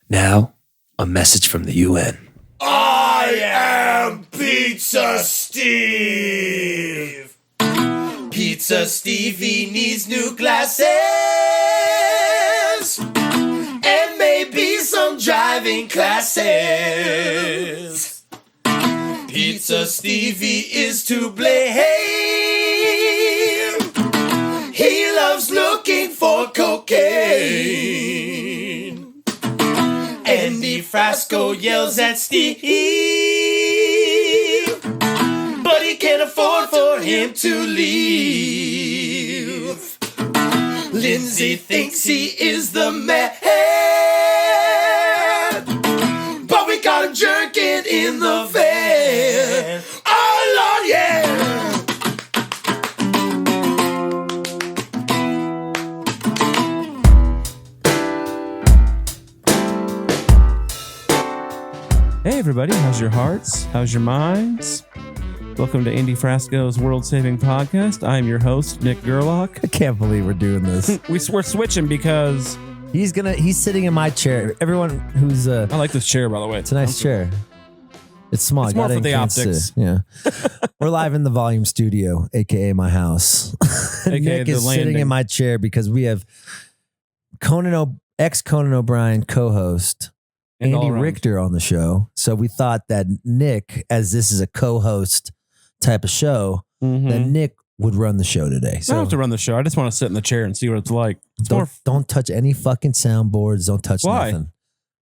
Now, a message from the UN. I am Pizza Steve. Pizza Stevie needs new glasses and maybe some driving classes. Pizza Stevie is to blame. He loves looking for cocaine. Andy Frasco yells at Steve, but he can't afford for him to leave. Lindsay thinks he is the man, but we got him jerking in the van. Oh Lord, yeah. Hey everybody, how's your hearts? How's your minds? Welcome to Andy Frasco's World Saving Podcast. I'm your host, Nick Gerlach. I can't believe we're doing this. We're switching because He's sitting in my chair. Everyone who's I like this chair, by the way. it's a nice chair. It's small. It's I more got it for in the Kansas optics. City. Yeah. We're live in the volume studio, aka my house. AKA Nick the is sitting landing. in my chair because we have ex-Conan O'Brien co-host And all Andy around. Richter on the show. So we thought that Nick, as this is a co-host type of show, Mhm. that Nick would run the show today. I don't So have to run the show. I just want to sit in the chair and see what it's like. It's more. don't touch any fucking soundboards. Don't touch Why? nothing.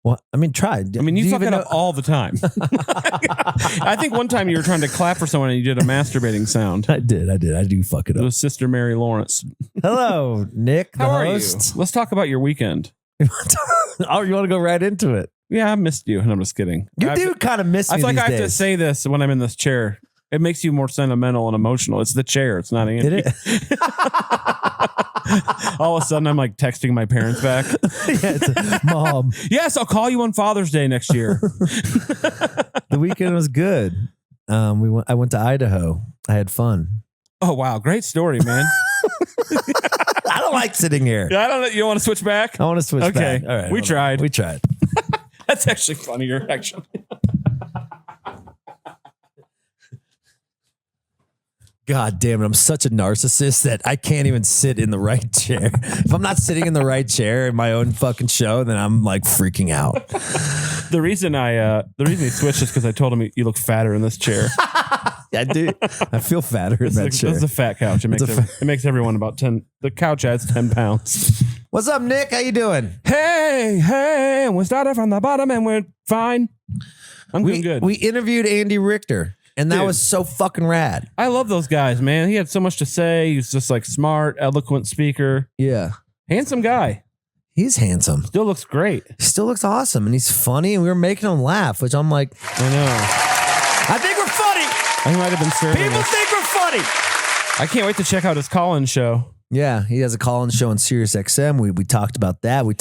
Well, I mean, try. I mean, you fuck it up all the time. I think one time you were trying to clap for someone and you did a masturbating sound. I did. I do fuck it It up. was Sister Mary Lawrence. Hello, Nick, the How are host. you? Let's talk about your weekend. Oh, you want to go right into it? Yeah, I missed you. And I'm just kidding. You I do kind of miss me I feel like these I have to days. say this when I'm in this chair. It makes you more sentimental and emotional. It's the chair. It's not Andy. It is. All of a sudden, I'm like texting my parents back. Yeah, it's Mom, Yes, I'll call you on Father's Day next year. the weekend was good. I went to Idaho. I had fun. Oh, wow. Great story, man. I don't like sitting here. I don't know. You want to switch back? I want to switch Okay. back. All right. We hold on. tried. We tried. That's actually funnier, actually. God damn it. I'm such a narcissist that I can't even sit in the right chair. If I'm not sitting in the right chair in my own fucking show, then I'm like freaking out. The reason he switched is because I told him you look fatter in this chair. I do. I feel fatter in that This chair. is a fat couch. It makes, It's a it makes everyone about 10. The couch adds 10 pounds. What's up, Nick? How you doing? Hey, we started from the bottom and we're fine. I'm doing good. We interviewed Andy Richter, and that Dude. was so fucking rad. I love those guys, man. He had so much to say. He was just like smart, eloquent speaker, Yeah. handsome guy. He's handsome. Still looks great. He still looks awesome, and he's funny, and we were making him laugh, which I'm like, I know. I think we're funny. He might have been serving People us. think we're funny. I can't wait to check out his call-in show. Yeah, he has a call-in show on Sirius XM. We talked about that. We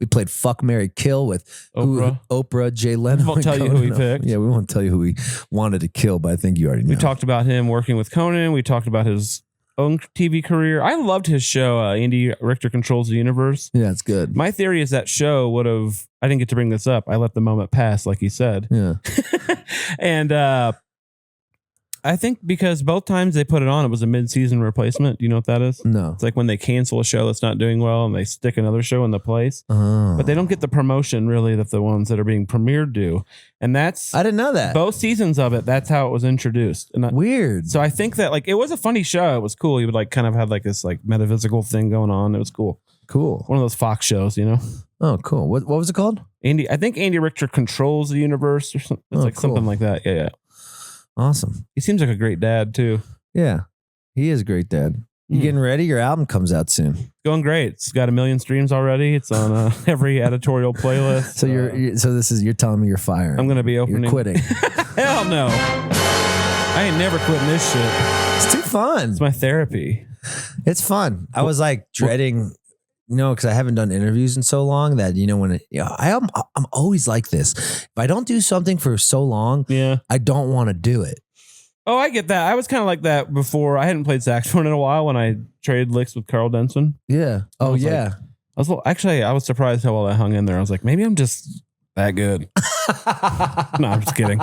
played Fuck, Marry, Kill with Oprah, Jay Leno. We won't and tell you who he Conan. picked. Yeah, we won't tell you who he wanted to kill, but I think you already know. We talked about him working with Conan. We talked about his own TV career. I loved his show, Andy Richter Controls the Universe. Yeah, it's good. My theory is that show would have, I didn't get to bring this up. I let the moment pass, like he said. Yeah. And I think because both times they put it on, it was a mid-season replacement. Do you know what that is? No. It's like when they cancel a show that's not doing well and they stick another show in the place. Oh. But they don't get the promotion really that the ones that are being premiered do. And that's I didn't know that. both seasons of it. That's how it was introduced. And Weird. so I think that like it was a funny show. It was cool. He would like kind of have like this like metaphysical thing going on. It was cool. Cool. One of those Fox shows, you know. Oh, cool. What was it called? I think Andy Richter Controls the Universe or something. It's Oh, like cool. something like that. Yeah. Awesome. He seems like a great dad too. Yeah. He is a great dad. You Hmm. getting ready? Your album comes out soon. Going great. It's got 1 million streams already. It's on every editorial playlist. So you're telling me you're firing. I'm gonna be opening. You're quitting. Hell no. I ain't never quitting this shit. It's too fun. It's my therapy. It's fun. I was like dreading, because I haven't done interviews in so long that I'm always like this. If I don't do something for so long, Yeah. I don't want to do it. Oh, I get that. I was kind of like that before. I hadn't played saxophone in a while when I traded licks with Carl Denson. Yeah. Oh was like- yeah. I was surprised how well I hung in there. I was like, maybe I'm just that good. No, I'm just kidding.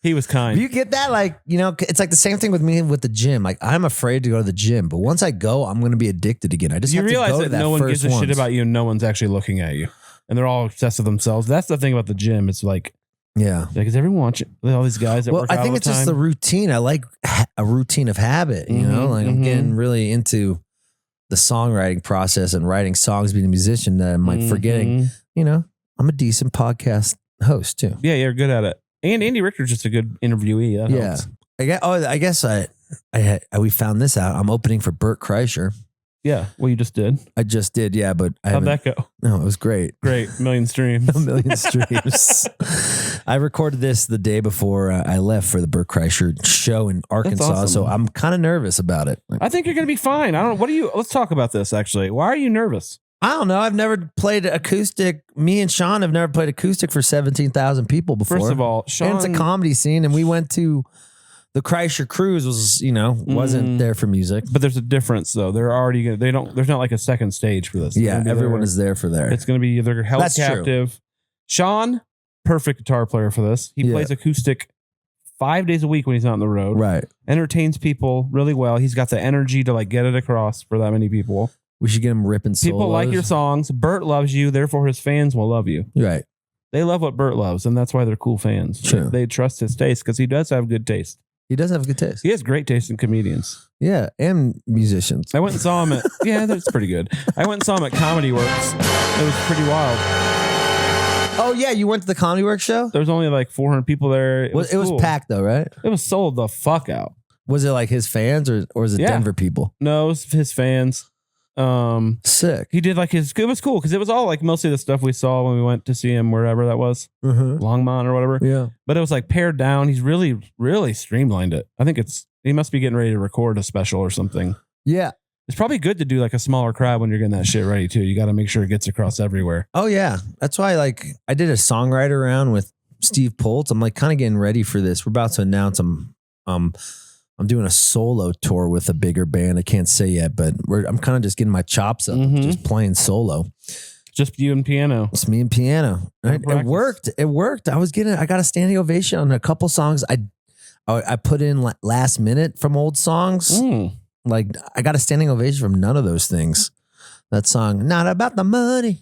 He was kind. You get that? Like, it's like the same thing with me with the gym. Like, I'm afraid to go to the gym, but once I go, I'm going to be addicted again. I just you have realize to go to that that no one first gives a shit once. about you and no one's actually looking at you. And they're all obsessed with themselves. That's the thing about the gym. It's like, yeah. like, is everyone watching all these guys that work out I think all it's the just time? the routine. I like a routine of habit, like I'm getting really into the songwriting process and writing songs, being a musician that I'm like forgetting, I'm a decent podcast host too. Yeah, you're good at it. And Andy Richter's just a good interviewee. That helps. I guess we found this out. I'm opening for Bert Kreischer. Yeah. Well, you just did. I just did. Yeah. But how'd that go? No, it was great. Great. $1,000,000 streams. A million streams. I recorded this the day before I left for the Bert Kreischer show in Arkansas. awesome. So I'm kind of nervous about it. I think you're going to be fine. Let's talk about this actually. Why are you nervous? I don't know. I've never played acoustic. Me and Sean have never played acoustic for 17,000 people before. First of all, Sean, and it's a comedy scene, and we went to the Kreischer Cruise. Wasn't there for music, but there's a difference though. They're already there's not like a second stage for this. Yeah, everyone is there for there. It's going to be either held That's captive. True. Sean, perfect guitar player for this. He plays acoustic 5 days a week when he's not on the road. Right, entertains people really well. He's got the energy to like get it across for that many people. We should get him ripping solos. People like your songs. Bert loves you, therefore his fans will love you. Right. They love what Bert loves, and that's why they're cool fans. True. They trust his taste because he does have good taste. He does have good taste. He has great taste in comedians. Yeah, and musicians. I went and saw him at that's pretty good. I went and saw him at Comedy Works. It was pretty wild. Oh yeah, you went to the Comedy Works show? There was only like 400 people there. It was packed though, right? It was sold the fuck out. Was it like his fans or was it Denver people? No, it was his fans. Sick. He did like it was cool because it was all like mostly the stuff we saw when we went to see him wherever that was, Longmont or whatever. Yeah, but it was like pared down. He's really, really streamlined it. I think he must be getting ready to record a special or something. Yeah, it's probably good to do like a smaller crowd when you're getting that shit ready too. You got to make sure it gets across everywhere. Oh yeah, that's why I did a songwriter round with Steve Poltz. I'm like kind of getting ready for this. We're about to announce I'm doing a solo tour with a bigger band. I can't say yet, but I'm kind of just getting my chops up, just playing solo. Just you and piano. It's me and piano. Right? It worked. It worked. I got a standing ovation on a couple songs. I put in last minute from old songs. Like I got a standing ovation from none of those things. That song, Not About the Money.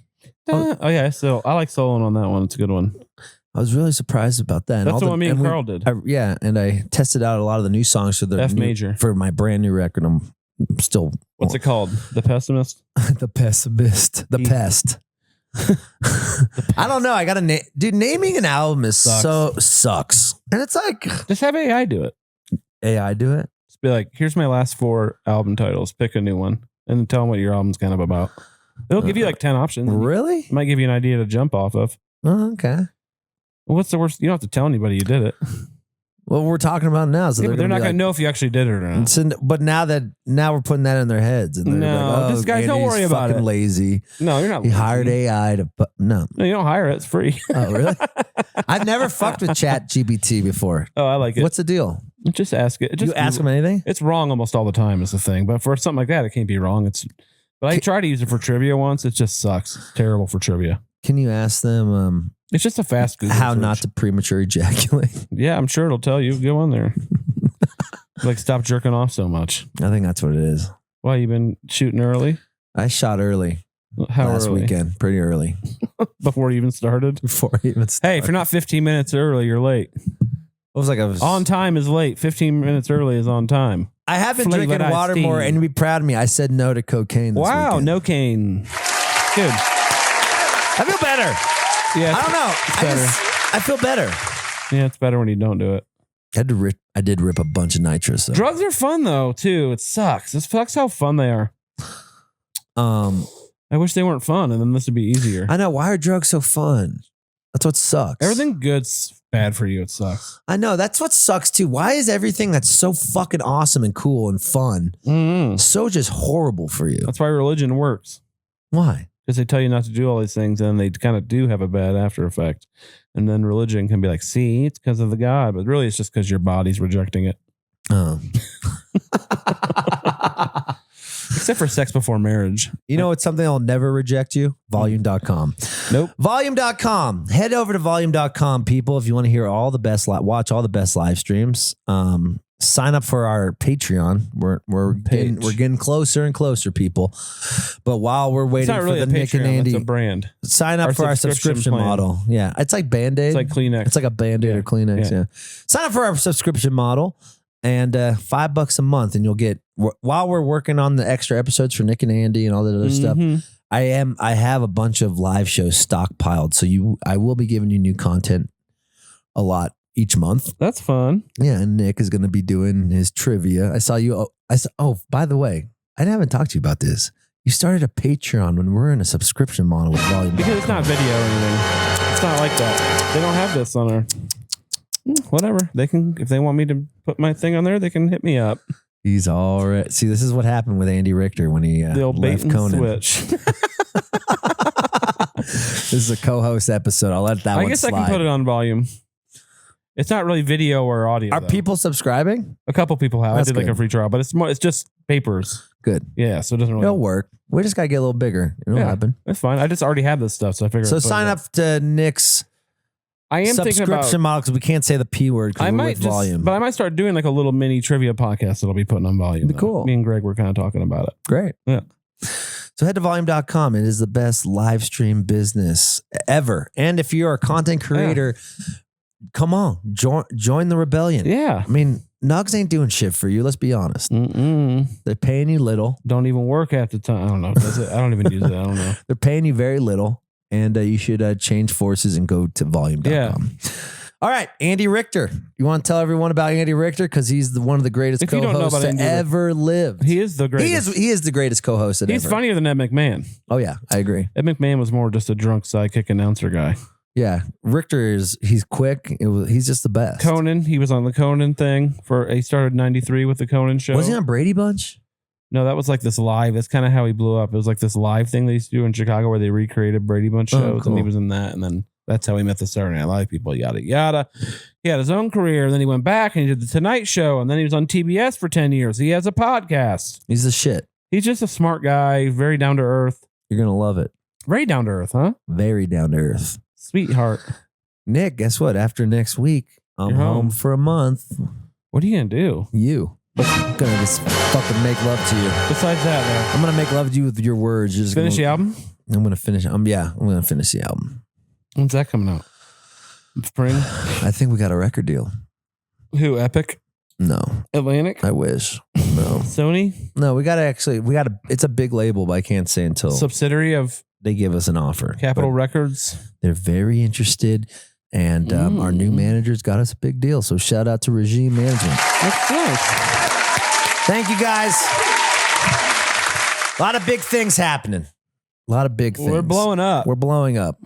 Oh yeah, so I like soloing on that one. It's a good one. I was really surprised about that. That's what me and Carl did. And I tested out a lot of the new songs for the F major for my brand new record. I'm still. What's it called? The Pessimist? The Pessimist. The Pest. I don't know. I got to dude. Naming an album sucks, and it's like just have AI do it. AI do it. Just be like, here's my last 4 album titles. Pick a new one, and then tell them what your album's kind of about. It'll give you like 10 options. Really? It might give you an idea to jump off of. Oh, okay. Well, what's the worst? You don't have to tell anybody you did it. Well, we're talking about now, so they're not going to know if you actually did it or not. But now we're putting that in their heads, and they're like, "Oh, this guy, don't worry about it. Lazy." No, you're not. He hired AI to. No, you don't hire it. It's free. Oh, really? I've never fucked with Chat GPT before. Oh, I like it. What's the deal? Just ask it. You ask him anything? It's wrong almost all the time. Is the thing, but for something like that, it can't be wrong. But I tried to use it for trivia once. It just sucks. It's terrible for trivia. Can you ask them? It's just a fast Google how search. Not to premature ejaculate. Yeah, I'm sure it'll tell you. Go on there. Like, stop jerking off so much. I think that's what it is. Why, you been shooting early? I shot early. How last early? weekend? Pretty early. Before you even started? Before I even started. Hey, if you're not 15 minutes early, you're late. It was like I was on time is late. 15 minutes early is on time. I have been drinking water more, and be proud of me. I said no to cocaine this weekend. No cane. Good. I feel better. Yeah, I don't know. I feel better. Yeah, it's better when you don't do it. I did rip a bunch of nitrous. So. Drugs are fun though, too. It sucks. It sucks how fun they are. I wish they weren't fun, and then this would be easier. I know. Why are drugs so fun? That's what sucks. Everything good's bad for you. It sucks. I know. That's what sucks too. Why is everything that's so fucking awesome and cool and fun so just horrible for you? That's why religion works. Why? Because they tell you not to do all these things, and they kind of do have a bad after effect. And then religion can be like, see, it's because of the God. But really, it's just because your body's rejecting it. Oh. Except for sex before marriage. You know what's something that'll never reject you? Volume.com. Nope. Volume.com. Head over to volume.com, people, if you want to hear all the best, watch all the best live streams. Sign up for our Patreon. We're getting closer and closer, people. But while we're waiting really for the Nick and Andy, it's a brand. Sign up for our subscription model. Yeah, it's like Band-Aid. It's like Kleenex. It's like a Band-Aid or Kleenex. Yeah. Sign up for our subscription model, and $5 a month, and you'll get, while we're working on the extra episodes for Nick and Andy and all that other stuff. I have a bunch of live shows stockpiled, so I will be giving you new content a lot each month. That's fun. Yeah, and Nick is going to be doing his trivia. I saw you. Oh, by the way, I haven't talked to you about this. You started a Patreon when we're in a subscription model with Volume. Because it's not video or anything. It's not like that. They don't have this on our. Whatever. They can, if they want me to put my thing on there, they can hit me up. He's all right. See, this is what happened with Andy Richter when he the old left bait and Conan. switch. This is a co-host episode. I'll let that one slide. I guess I can put it on volume. It's not really video or audio. Are though. people subscribing? A couple people have. That's I did like good. a free trial, but it's just papers. Good. Yeah, so it doesn't really It'll work. We just got to get a little bigger. It'll happen. That's fine. I just already have this stuff, so I figured. So sign up to Nick's subscription model, because we can't say the P word because we're with Volume. But I might start doing like a little mini trivia podcast that I'll be putting on Volume. Be cool. Me and Greg were kind of talking about it. Great. Yeah. So head to volume.com. It is the best live stream business ever. And if you're a content creator, come on, join the rebellion. Yeah. I mean, Nugs ain't doing shit for you. Let's be honest. They're paying you little. Don't even work at the time. I don't know. Does it? I don't even use it. I don't know. They're paying you very little. And you should change forces and go to volume.com. Yeah. All right, Andy Richter. You want to tell everyone about Andy Richter? Because he's one of the greatest co-hosts to ever live. He is the greatest. He is the greatest co-host ever. He's funnier than Ed McMahon. Oh, yeah, I agree. Ed McMahon was more just a drunk sidekick announcer guy. Yeah, Richter he's quick. He's just the best. Conan, he was on the Conan thing. He started in 93 with the Conan show. Was he on Brady Bunch? No, that was like this live. That's kind of how he blew up. It was like this live thing they used to do in Chicago where they recreated Brady Bunch shows, and he was in that. And then that's how he met the Saturday Night Live people, yada, yada. He had his own career. Then he went back and he did the Tonight Show. And then he was on TBS for 10 years. He has a podcast. He's the shit. He's just a smart guy, very down to earth. You're going to love it. Very down to earth, huh? Very down to earth. Sweetheart. Nick, guess what? After next week, I'm home for a month. What are you going to do? I'm going to just fucking make love to you. Besides that, though. I'm going to make love to you with your words. You're just finish the album? I'm going to finish. I'm going to finish the album. When's that coming out? Spring? I think we got a record deal. Who? Epic? No. Atlantic? I wish. No. Sony? No, it's a big label, but I can't say until. Subsidiary of? They give us an offer. Capitol Records? They're very interested. And our new manager's got us a big deal. So shout out to Regime Management. That's nice. Thank you, guys. A lot of big things happening. A lot of big things. We're blowing up. We're blowing up.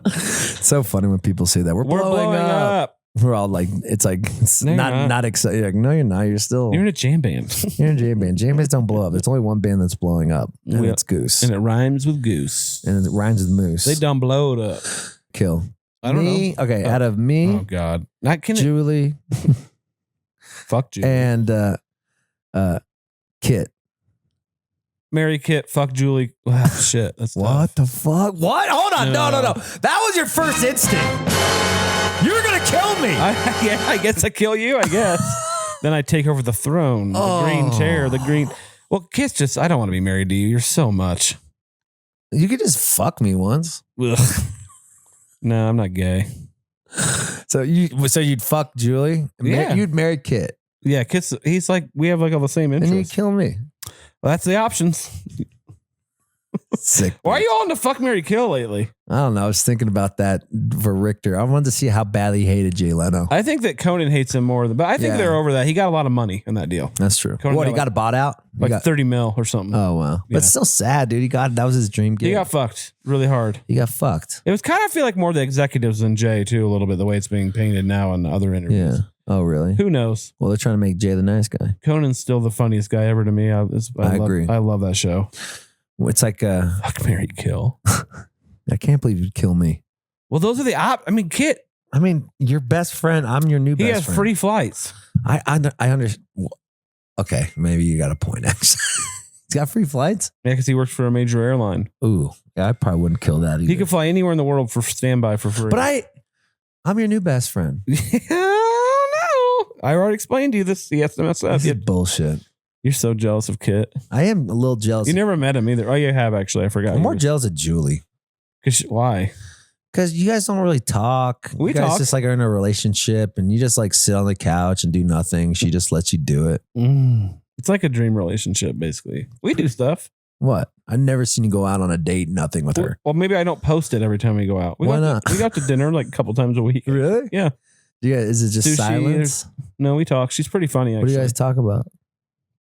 It's so funny when people say that. We're blowing up. We're all like, it's not exciting. Like, no, you're not. You're in a jam band. You're in a jam band. Jam bands don't blow up. There's only one band that's blowing up, and it's Goose. And it rhymes with goose. And it rhymes with moose. They done blowed up. Kill. I don't know. Okay, out of me. Oh God. Not Julie. Fuck Julie. And Kit. Marry Kit. Fuck Julie. Wow, shit. That's what tough. the fuck? What? Hold on. No. That was your first instinct. You were gonna kill me. I guess I kill you. I guess. Then I take over the throne. The green chair. The green. Well, Kit's just. I don't want to be married to you. You're so much. You could just fuck me once. Ugh. No, I'm not gay. So you'd fuck Julie? Yeah. You'd marry Kit. Yeah, Kit's. He's like we have like all the same interests. And you'd kill me. Well, that's the options. Sick. Why are you all into fuck, marry, kill lately? I don't know. I was thinking about that for Richter. I wanted to see how badly he hated Jay Leno. I think that Conan hates him more, but I think they're over that. He got a lot of money in that deal. That's true. Conan he got it bought out? Like 30 mil or something. Oh, wow. But it's still sad, dude. That was his dream gig. He got fucked really hard. He got fucked. It was kind of, I feel like more the executives than Jay, too, a little bit, the way it's being painted now in other interviews. Yeah. Oh, really? Who knows? Well, they're trying to make Jay the nice guy. Conan's still the funniest guy ever to me. I agree. I love that show. It's like fuck, marry, kill. I can't believe you'd kill me. Well, those are the Kit. I mean, your best friend. I'm your new best friend. He has free flights. I understand. Okay, maybe you got a point. Actually, he's got free flights. Yeah, because he works for a major airline. Ooh, yeah, I probably wouldn't kill that either. He could fly anywhere in the world for standby for free. But I'm your new best friend. No, I already explained to you this. He has to mess up. This is bullshit. You're so jealous of Kit. I am a little jealous. You never met him either. Oh, you have actually. I forgot. I'm more jealous of Julie. Why? Because you guys don't really talk. We you guys talk. just like are in a relationship and you just like sit on the couch and do nothing. She just lets you do it. It's like a dream relationship, basically. We do stuff. What? I've never seen you go out on a date, nothing with her. Well, maybe I don't post it every time we go out. Why not? We got to dinner like a couple times a week. Really? Yeah. Yeah. Is it just Sushi, silence? No, we talk. She's pretty funny, actually. What do you guys talk about?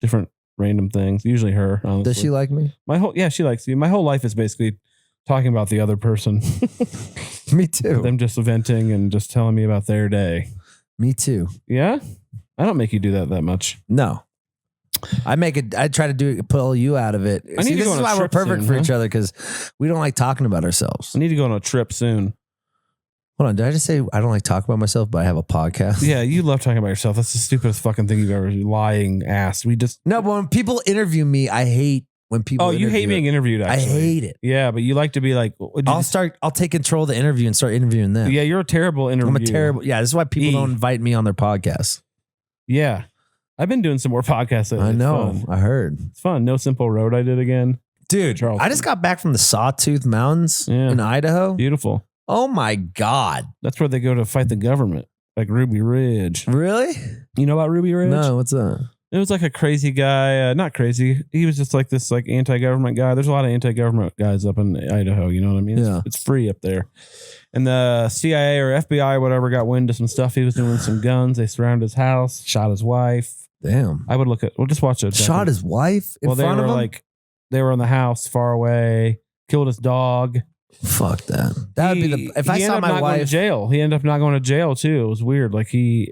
Different random things. Usually her. Honestly. Does she like me? She likes you. My whole life is basically talking about the other person. Me too. Them just venting and just telling me about their day. Me too. Yeah? I don't make you do that much. No. I try to pull you out of it. I need to this go is on a why we're trip perfect soon, for huh? each other because we don't like talking about ourselves. I need to go on a trip soon. Hold on. Did I just say I don't like talking about myself, but I have a podcast? Yeah, you love talking about yourself. That's the stupidest fucking thing you've ever lying ass. No, but when people interview me, I hate when people. Oh, you hate being interviewed, actually. I hate it. Yeah, but you like to be like, I'll take control of the interview and start interviewing them. Yeah, you're a terrible interviewer. I'm a terrible. Yeah, this is why people don't invite me on their podcasts. Yeah. I've been doing some more podcasts lately. I know. I heard. It's fun. No Simple Road I did again. Dude, Charleston. I just got back from the Sawtooth Mountains in Idaho. Beautiful. Oh my God. That's where they go to fight the government. Like Ruby Ridge. Really? You know about Ruby Ridge? No, what's that? It was like a crazy guy. Not crazy. He was just like this like anti-government guy. There's a lot of anti-government guys up in Idaho. You know what I mean? Yeah. It's free up there. And the CIA or FBI or whatever got wind of some stuff. He was doing some guns. They surrounded his house, shot his wife. Damn. I would look at, we'll just watch it. Shot his wife in front of him? They were in the house far away, killed his dog. Fuck that. That would be if I saw my wife. Going to jail. He ended up not going to jail too. It was weird. Like they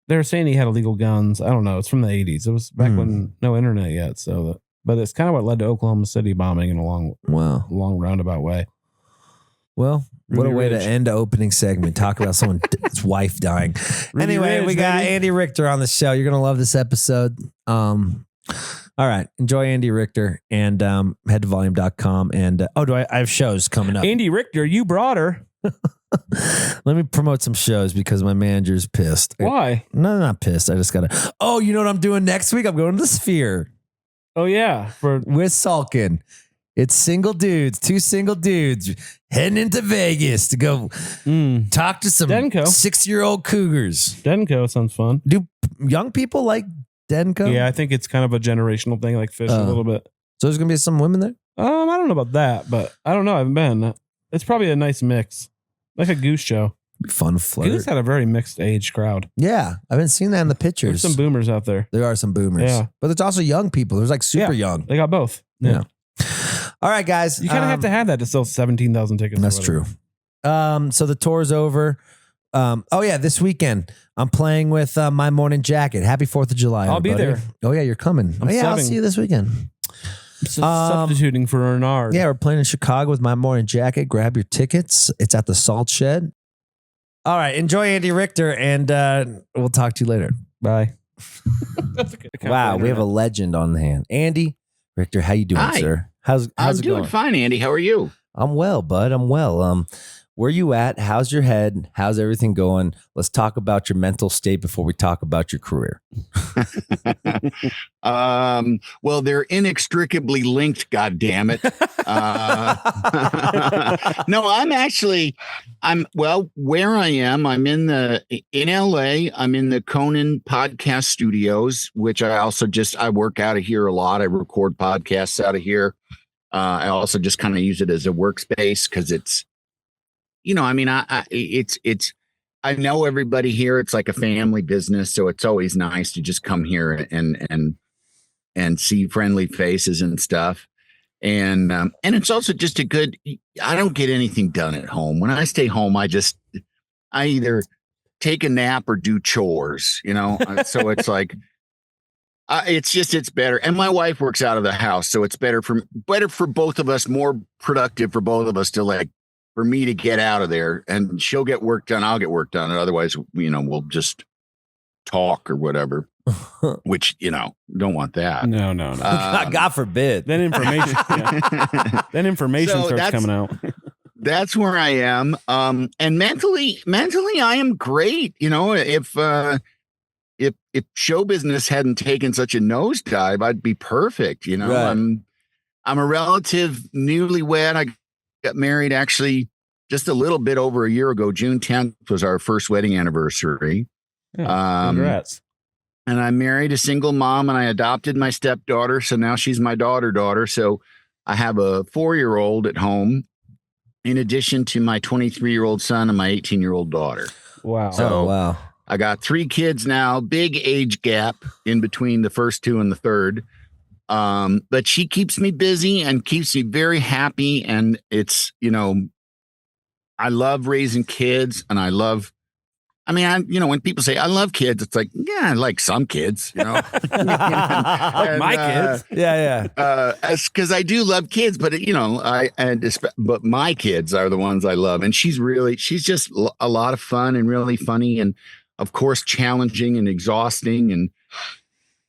were saying he had illegal guns. I don't know. It's from the 80s. It was back when no internet yet. But it's kind of what led to Oklahoma City bombing in a long roundabout way. Well, Ruby what a way Ridge. to end the opening segment. Talk about someone's wife dying. Anyway, Ridge, we got baby. Andy Richter on the show. You're going to love this episode. All right. Enjoy Andy Richter and head to volume.com. And I have shows coming up. Andy Richter, you brought her. Let me promote some shows because my manager's pissed. Why? No, not pissed. I just got to. Oh, you know what I'm doing next week? I'm going to the Sphere Oh, yeah. with Salkin. It's two single dudes heading into Vegas to go talk to some Denko. 6-year-old cougars. Denko sounds fun. Do young people like Denko? Yeah, I think it's kind of a generational thing, like Fish a little bit. So there's going to be some women there? I don't know about that, but I don't know. I haven't been. It's probably a nice mix. Like a Goose show. Fun flirt. Goose had a very mixed age crowd. Yeah, I've been seeing that in the pictures. There's some boomers out there. There are some boomers. Yeah. But there's also young people. There's like super young. They got both. Yeah. All right, guys. You kind of have to have that to sell 17,000 tickets. That's true. So the tour's over. This weekend I'm playing with My Morning Jacket. Happy 4th of July. I'll be everybody. there. Oh yeah, you're coming. I'm I'll subbing. see you this weekend. Substituting for Renard. Yeah, we're playing in Chicago with My Morning Jacket. Grab your tickets. It's at the Salt Shed. All right, enjoy Andy Richter, and we'll talk to you later. Bye. Wow, we have a legend on the hand. Andy Richter, how you doing, Hi. sir? How's I'm it doing going? fine, Andy. How are you? I'm well, bud. I'm well. Where you at? How's your head? How's everything going? Let's talk about your mental state before we talk about your career. Well, they're inextricably linked. God damn it! No, where I am. I'm in LA. I'm in the Conan podcast studios, which I work out of here a lot. I record podcasts out of here. I also just kind of use it as a workspace because it's. I know everybody here. It's like a family business, so it's always nice to just come here and see friendly faces and stuff. And it's also just I don't get anything done at home. When I stay home, I either take a nap or do chores, so it's like, it's better. And my wife works out of the house, so it's better for both of us, more productive for both of us for me to get out of there, and she'll get work done. I'll get work done. And otherwise, we'll just talk or whatever. which, don't want that. No. God forbid. Then information. Then information starts coming out. That's where I am. And mentally, I am great. If show business hadn't taken such a nosedive, I'd be perfect. Right. I'm a relative newlywed. I got married actually just a little bit over a year ago. June 10th was our first wedding anniversary. Yeah, congrats. And I married a single mom, and I adopted my stepdaughter. So now she's my daughter. So I have a 4-year-old at home, in addition to my 23-year-old son and my 18-year-old daughter. Wow. So wow. I got 3 kids now, big age gap in between the first 2 and the third. But she keeps me busy and keeps me very happy. And it's, I love raising kids, and when people say I love kids, it's like, yeah, I like some kids, Like my kids. Yeah. Because I do love kids, but but my kids are the ones I love. And she's just a lot of fun and really funny, and of course, challenging and exhausting, and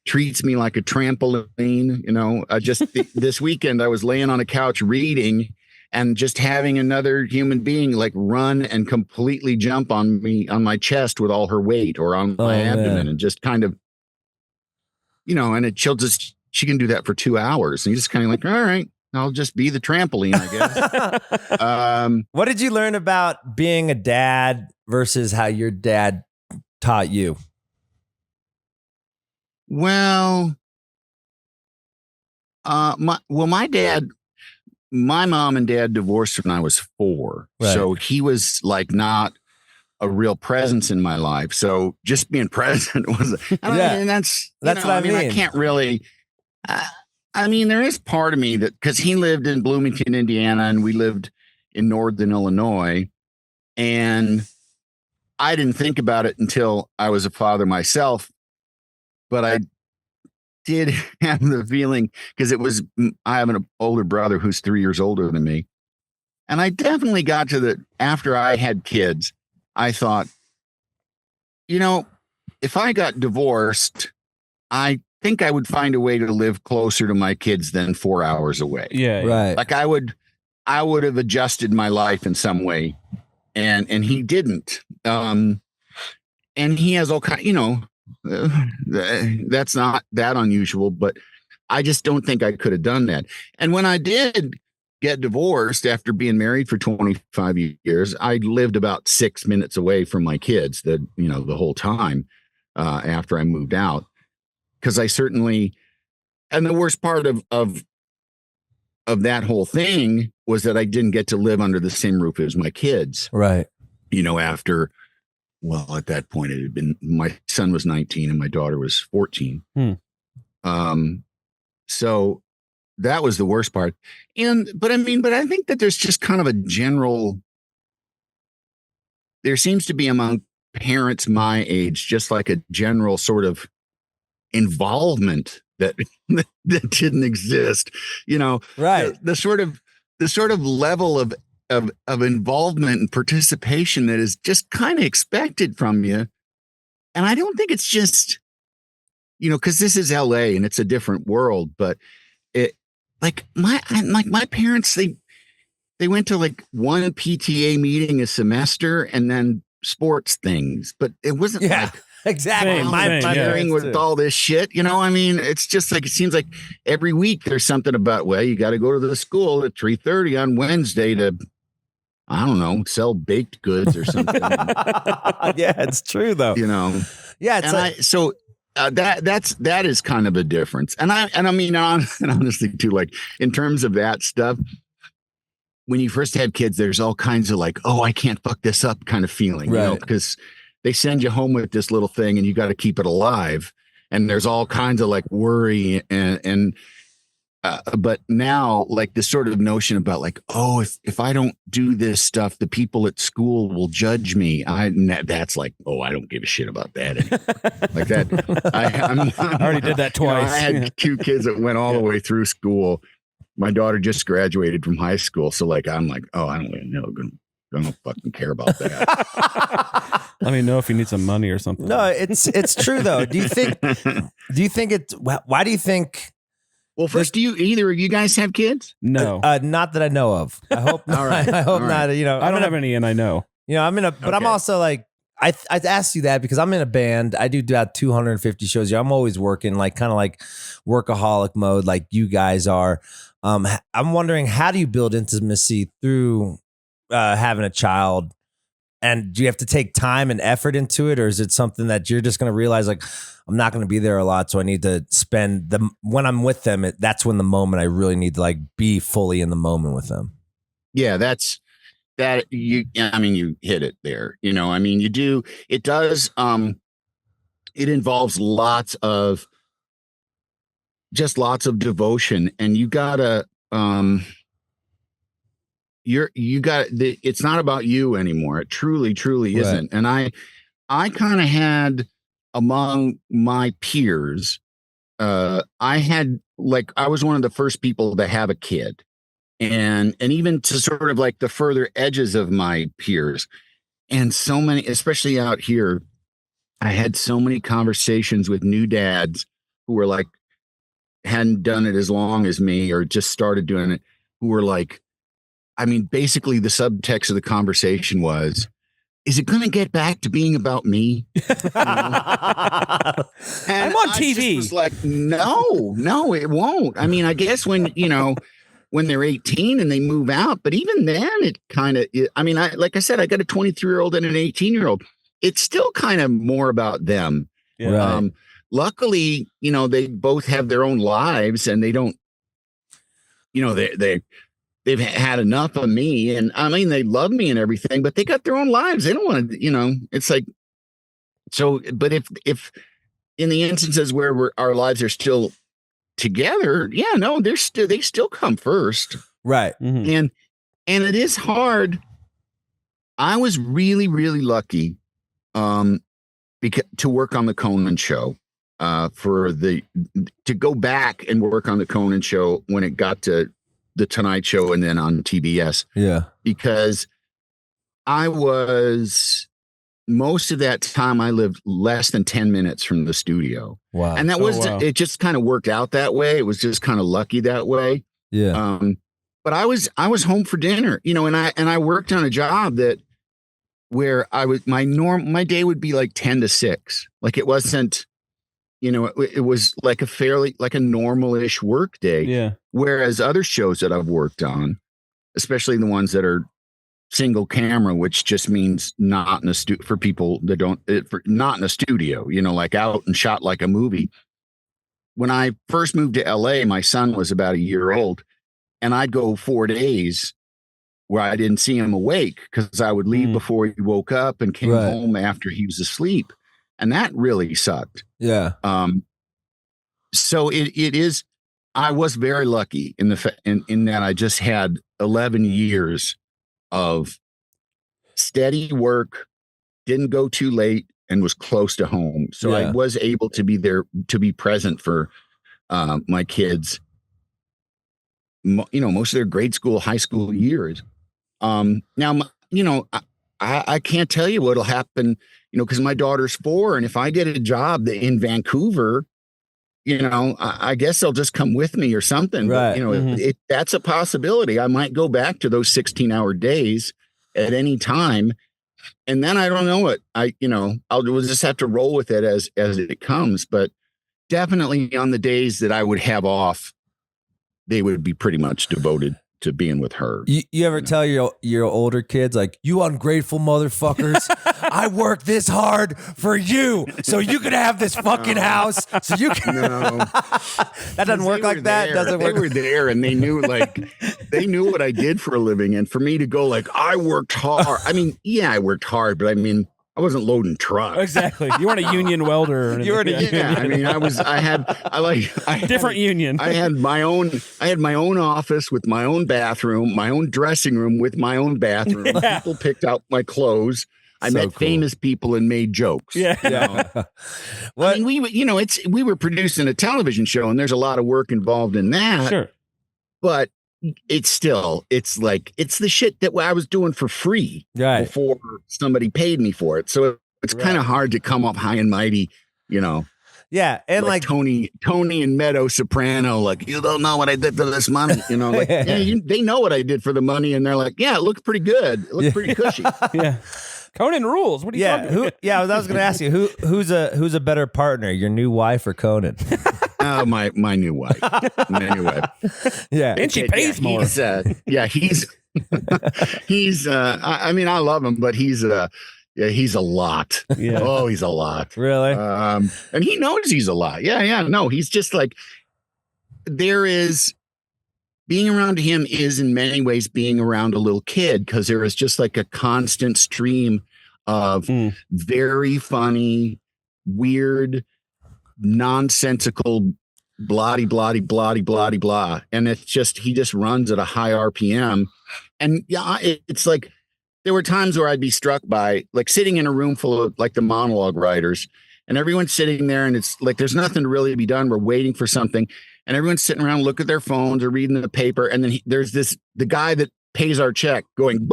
treats me like a trampoline. Just this weekend, I was laying on a couch reading, and just having another human being like run and completely jump on me, on my chest with all her weight, or on my abdomen, man. And just kind of, and she can do that for 2 hours, and you just kind of like, all right, I'll just be the trampoline, I guess. What did you learn about being a dad versus how your dad taught you? Well, my mom and dad divorced when I was 4. Right. So he was like not a real presence in my life. So just being present was, and that's what I mean. I can't really, there is part of me that, cause he lived in Bloomington, Indiana, and we lived in Northern Illinois, and I didn't think about it until I was a father myself, but I did have the feeling, because I have an older brother who's 3 years older than me. And I definitely got to after I had kids, I thought, if I got divorced, I think I would find a way to live closer to my kids than 4 hours away. Yeah. Right. Like I would have adjusted my life in some way. And he didn't. And he has all kind, that's not that unusual, but I just don't think I could have done that. And when I did get divorced after being married for 25 years, I lived about 6 minutes away from my kids the whole time after I moved out. Because I certainly, and the worst part of that whole thing was that I didn't get to live under the same roof as my kids. Right. After, well, at that point, it had been, my son was 19 and my daughter was 14. So that was the worst part. But I think that there's just kind of a general, there seems to be among parents my age, just like a general sort of involvement that didn't exist, right. The sort of level of involvement and participation that is just kind of expected from you. And I don't think it's just, cause this is LA and it's a different world, but it like my parents, they went to like one PTA meeting a semester and then sports things, but it wasn't like exactly my with all this shit. It's just like, it seems like every week there's something about, well, you got to go to the school at 3:30 on Wednesday to, I don't know, sell baked goods or something. Yeah, it's true though. Yeah. It's that is kind of a difference. And honestly too, like in terms of that stuff, when you first have kids, there's all kinds of like, oh, I can't fuck this up kind of feeling, because they send you home with this little thing and you got to keep it alive. And there's all kinds of like worry but now like this sort of notion about like, oh, if I don't do this stuff, the people at school will judge me. That's like, oh, I don't give a shit about that anymore. Like that. I already did that twice. I had 2 kids that went all the way through school. My daughter just graduated from high school. So like, I'm like, oh, I don't even know. I don't fucking care about that. Let me know if you need some money or something. No, it's true though. Do you think it's, why do you think? Well, first, do you either of you guys have kids? No. Not that I know of. I hope not. All right. I hope All not. right. You know, I don't have any, and I know. You know, but I'm Okay. also like, I asked you that because I'm in a band. I do about 250 shows. I'm always working, like kind of like workaholic mode, like you guys are. I'm wondering, how do you build intimacy through having a child? And do you have to take time and effort into it, or is it something that you're just going to realize, like, I'm not going to be there a lot, so I need to spend when I'm with them, that's when the moment I really need to like be fully in the moment with them. Yeah, you hit it there. You know, I mean, it does, it involves lots of devotion, and you gotta, it's not about you anymore. It truly Right. isn't. And I kind of had, among my peers, I was one of the first people to have a kid, and even to sort of like the further edges of my peers, and so many, especially out here, I had so many conversations with new dads who were like, hadn't done it as long as me or just started doing it, who were like, I mean, basically the subtext of the conversation was, is it going to get back to being about me? And I'm on I TV. just was like, no, it won't. I mean, I guess when they're 18 and they move out, but even then it kind of, like I said, I got a 23-year-old and an 18-year-old. It's still kind of more about them. Yeah. Right. Luckily, they both have their own lives, and they don't, they've had enough of me, and I mean, they love me and everything, but they got their own lives. They don't want to, it's like, so, but if in the instances where our lives are still together, yeah, no, they still come first. Right. Mhm. And it is hard. I was really, really lucky, to work on the Conan show, to go back and work on the Conan show when it got to the Tonight Show and then on TBS. Yeah. Because most of that time I lived less than 10 minutes from the studio. Wow. And that it just kind of worked out that way. It was just kind of lucky that way. Yeah. But I was home for dinner, and I worked on a job where my day would be like 10 to 6. Like it wasn't, it was like a normal-ish work day. Yeah. Whereas other shows that I've worked on, especially the ones that are single camera, which just means not in a for people that don't, not in a studio, like out and shot like a movie. When I first moved to LA, my son was about a year old, and I'd go 4 days where I didn't see him awake because I would leave before he woke up and came home after he was asleep. And that really sucked. Yeah. So it is, I was very lucky in that I just had 11 years of steady work, didn't go too late, and was close to home. So I was able to be there, to be present for my kids, most of their grade school, high school years. Now, I can't tell you what'll happen, because my daughter's 4, and if I get a job in Vancouver, I guess they'll just come with me or something. Right. But, that's a possibility. I might go back to those 16-hour days at any time. And then I don't know what we'll just have to roll with it as it comes. But definitely on the days that I would have off, they would be pretty much devoted to being with her. You ever tell your older kids, like, you ungrateful motherfuckers, I worked this hard for you so you could have this fucking house, so you can. No. That doesn't work like that. Doesn't work. They were there, and they knew what I did for a living, and for me to go like, I worked hard. I mean, yeah, I worked hard, but I mean, I wasn't loading trucks. Exactly. You weren't a union welder. Or anything. You were a Yeah, I mean, different union. I had my own office with my own bathroom, my own dressing room with my own bathroom. Yeah. People picked out my clothes. I met famous people and made jokes. Yeah. What? I mean, we were producing a television show, and there's a lot of work involved in that. Sure. But it's the shit that I was doing for free before somebody paid me for it. So it's kind of hard to come up high and mighty, Yeah, and like Tony and Meadow Soprano, like, you don't know what I did for this money, like they know what I did for the money, and they're like, yeah, it looks pretty good, it looks pretty cushy. Yeah, Conan rules. What are you talking about? I was going to ask you who's a better partner, your new wife or Conan? Oh, my new wife, Yeah, and she pays more. He's I mean, I love him, but he's a lot. Yeah. Oh, he's a lot. Really? And he knows he's a lot. Yeah. No, he's just like, being around him is in many ways being around a little kid, because there is just like a constant stream of very funny, weird, nonsensical, blah, blah, blah, blah, blah. And it's just, he just runs at a high RPM. And yeah, it's like, there were times where I'd be struck by like sitting in a room full of like the monologue writers, and everyone's sitting there and it's like, there's nothing to really be done. We're waiting for something. And everyone's sitting around, look at their phones or reading the paper. And then there's the guy that pays our check going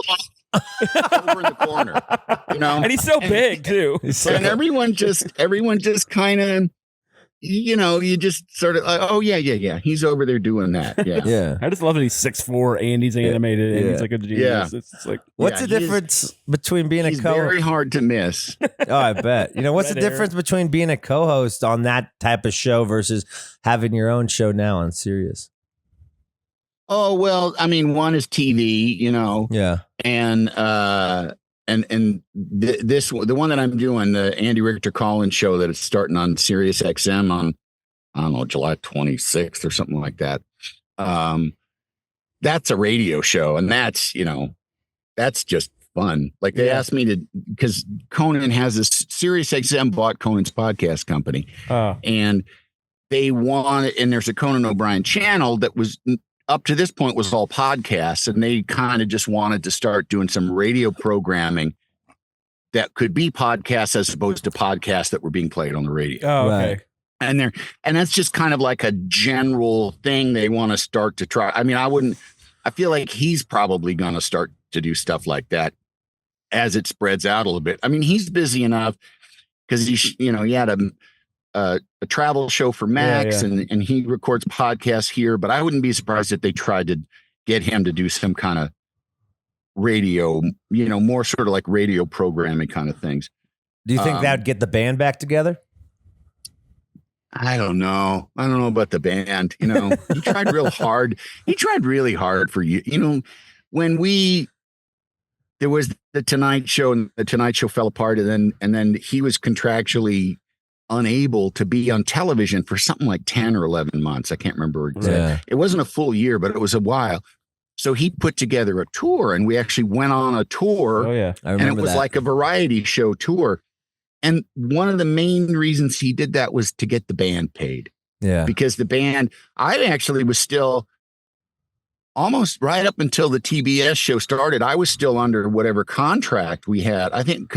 over in the corner, and he's so big too. And everyone just kind of, you just sort of, oh yeah. He's over there doing that. Yeah. Yeah. I just love that he's 6'4" and he's animated and he's like a genius. Yeah. It's like, what's the difference between being he's very hard to miss. Oh, I bet. What's the difference between being a co-host on that type of show versus having your own show now on Sirius? Oh, well, I mean, one is TV, Yeah. And the one that I'm doing, the Andy Richter call-in show that is starting on Sirius XM on, I don't know, July 26th or something like that. That's a radio show, and that's just fun. Like they asked me to, because Conan has this, Sirius XM bought Conan's podcast company, and they want, and there's a Conan O'Brien channel that was up to this point was all podcasts, and they kind of just wanted to start doing some radio programming that could be podcasts as opposed to podcasts that were being played on the radio. Oh, okay. And that's just kind of like a general thing they want to start to try. I mean, I feel like he's probably going to start to do stuff like that as it spreads out a little bit. I mean, he's busy enough because he had a travel show for Max, and he records podcasts here, but I wouldn't be surprised if they tried to get him to do some kind of radio, more sort of like radio programming kind of things. Do you think that would get the band back together? I don't know about the band. He tried real hard. He tried really hard for you. When there was the Tonight Show, and the Tonight Show fell apart, and then he was contractually unable to be on television for something like 10 or 11 months. I can't remember exactly. Yeah. It wasn't a full year, but it was a while. So he put together a tour, and we actually went on a tour. Oh yeah. I remember and it was that. like a variety show tour. And one of the main reasons he did that was to get the band paid. Yeah. Because the band, I actually was still almost right up until the TBS show started. I was still under whatever contract we had. I think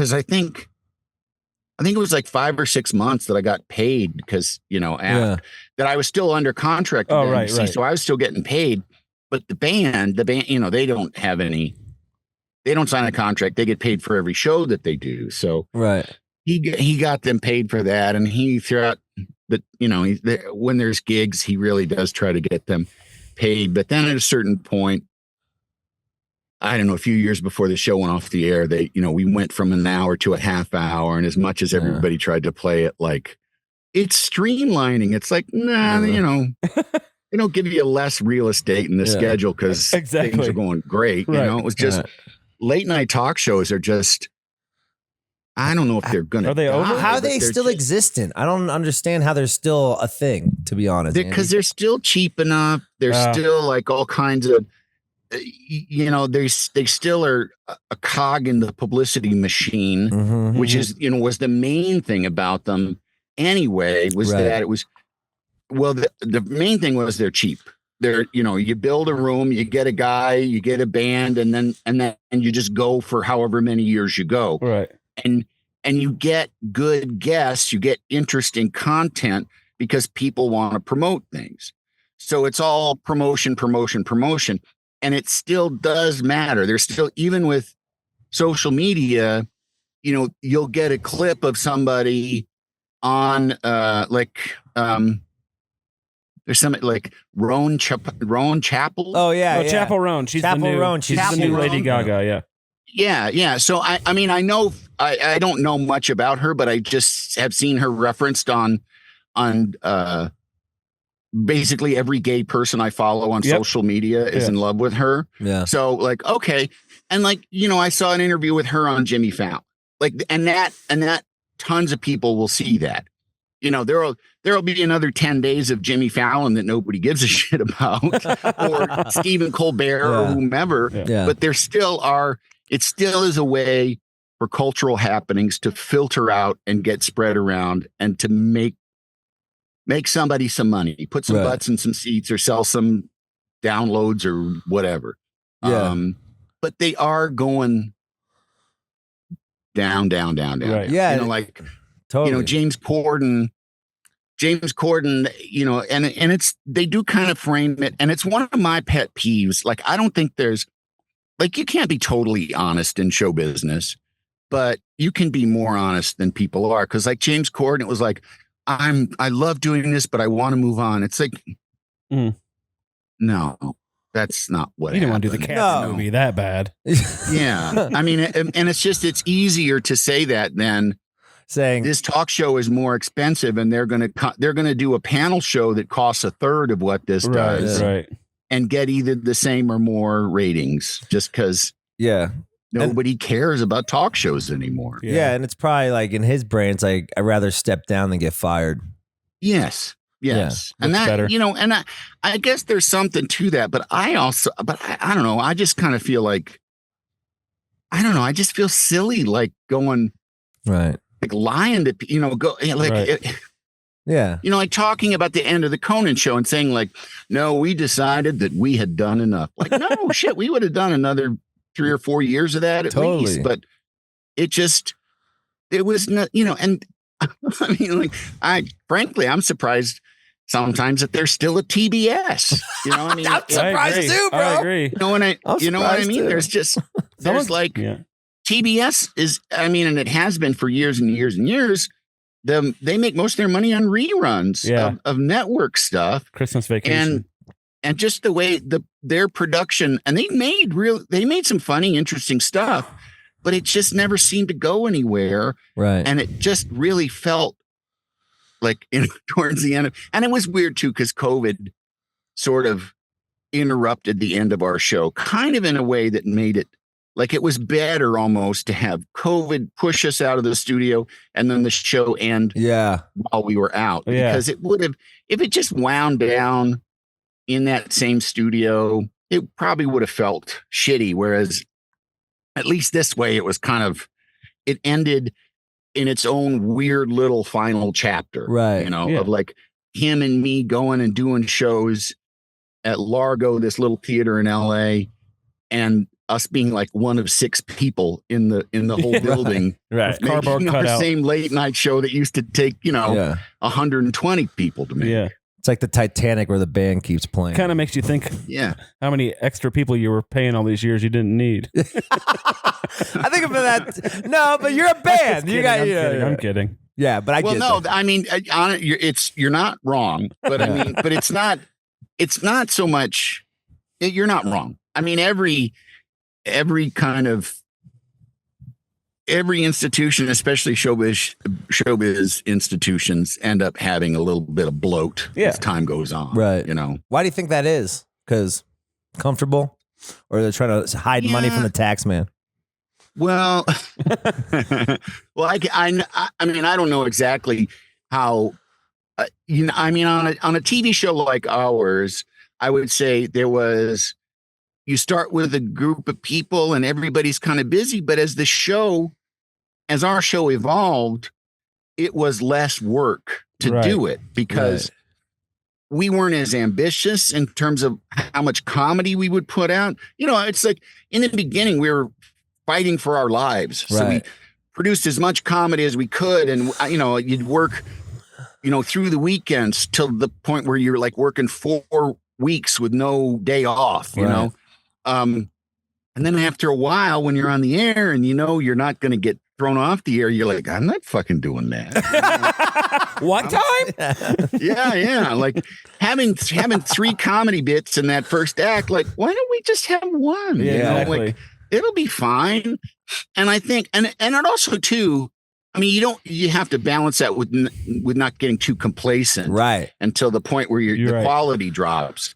it was like 5 or 6 months that I got paid because, that I was still under contract. Oh, right. So I was still getting paid. But the band, they don't sign a contract. They get paid for every show that they do. So right. He got them paid for that. And he throughout when there's gigs, he really does try to get them paid. But then at a certain point, I don't know, a few years before the show went off the air, we went from an hour to a half hour. And as much as everybody tried to play it like it's streamlining, it's like, nah, they don't give you less real estate in the schedule because things are going great. Right. It was just late night talk shows are just, I don't know if they're going to. Are they over? How are they still existent? I don't understand how they're still a thing, to be honest. Because they're still cheap enough. They're still like all kinds of, they still are a cog in the publicity machine, which is, was the main thing about them anyway, was that it was, well, the main thing was they're cheap. They're, you build a room, you get a guy, you get a band, and then you just go for however many years you go. Right. And you get good guests, you get interesting content because people want to promote things. So it's all promotion, promotion, promotion. And it still does matter. There's still, even with social media, you know, you'll get a clip of somebody on there's something like Roan Chapel. Oh yeah, yeah. Chapel Roan. She's Chapel the new, Roan. She's Chapel the new Lady Roan. Gaga. Yeah. Yeah, yeah. So I mean, I know I don't know much about her, but I just have seen her referenced on basically every gay person I follow on social media is in love with her. Yeah. So like, okay. And like, you know, I saw an interview with her on Jimmy Fallon. Like, and that tons of people will see that. You know, there'll be another 10 days of Jimmy Fallon that nobody gives a shit about, or Stephen Colbert or whomever. Yeah. But there still are. It still is a way for cultural happenings to filter out and get spread around, and to make somebody some money, put some butts in some seats, or sell some downloads or whatever. Yeah. But they are going down. Right. Yeah. You know, like, Totally. you know, James Corden, you know, and it's, they do kind of frame it. And it's one of my pet peeves. Like, I don't think there's, like, you can't be totally honest in show business, but you can be more honest than people are. Cause like James Corden, it was like, I love doing this, but I want to move on. It's like, no, that's not what You didn't want to do the Cats movie that bad. Yeah. I mean, and it's just, it's easier to say that than saying this talk show is more expensive, and they're going to do a panel show that costs a third of what this does, Right. and get either the same or more ratings, just because nobody cares about talk shows anymore. Yeah, and it's probably like in his brain, it's like, I'd rather step down than get fired. Yes. And that, better. you know, and I guess there's something to that, but I don't know. I just kind of feel like, I don't know. I just feel silly, like going, right. like lying to, you know, go like, Yeah. You know, like talking about the end of the Conan show and saying like, no, we decided that we had done enough. Like, no shit, we would have done another 3 or 4 years of that at least. But it was not, you know, and I mean, like, frankly, I'm surprised sometimes that there's still a TBS. You know, I mean, I'm surprised too, bro. I agree. You know what I mean? Too. There's just, there's like, TBS is, I mean, and it has been for years and years and years. They make most of their money on reruns of network stuff. Christmas Vacation. And just the way their production, and they made some funny, interesting stuff, but it just never seemed to go anywhere. Right. And it just really felt like towards the end and it was weird too, because COVID sort of interrupted the end of our show, kind of in a way that made it like it was better almost to have COVID push us out of the studio and then the show end while we were out. Because it would have, if it just wound down in that same studio, it probably would have felt shitty. Whereas at least this way, it was kind of, it ended in its own weird little final chapter, right? You know, of like him and me going and doing shows at Largo, this little theater in LA, and us being like one of 6 people in the whole building, right? Making our same late night show that used to take, you know, 120 people to make. Yeah. It's like the Titanic where the band keeps playing. Kind of makes you think, how many extra people you were paying all these years you didn't need. I think of that. No, but you're a band. I'm kidding. Yeah, but I mean, you're not wrong, but I mean, but it's not so much. You're not wrong. I mean, every institution, especially showbiz institutions, end up having a little bit of bloat as time goes on. Right. You know, why do you think that is? Because comfortable, or they're trying to hide money from the tax man? Well, I mean, I don't know exactly how. You know, I mean, on a TV show like ours, I would say you start with a group of people and everybody's kind of busy, but as our show evolved, it was less work to do it because we weren't as ambitious in terms of how much comedy we would put out. You know, it's like in the beginning, we were fighting for our lives. So we produced as much comedy as we could. And, you know, you'd work through the weekends till the point where you're like working 4 weeks with no day off, you know? And then after a while, when you're on the air and you're not going to get thrown off the air, you're like, I'm not fucking doing that. One time? Yeah. Like having 3 comedy bits in that first act, like, why don't we just have one? Yeah, exactly. Like, it'll be fine. And I think, and it also too, I mean, you have to balance that with not getting too complacent, right? Until the point where the right. quality drops.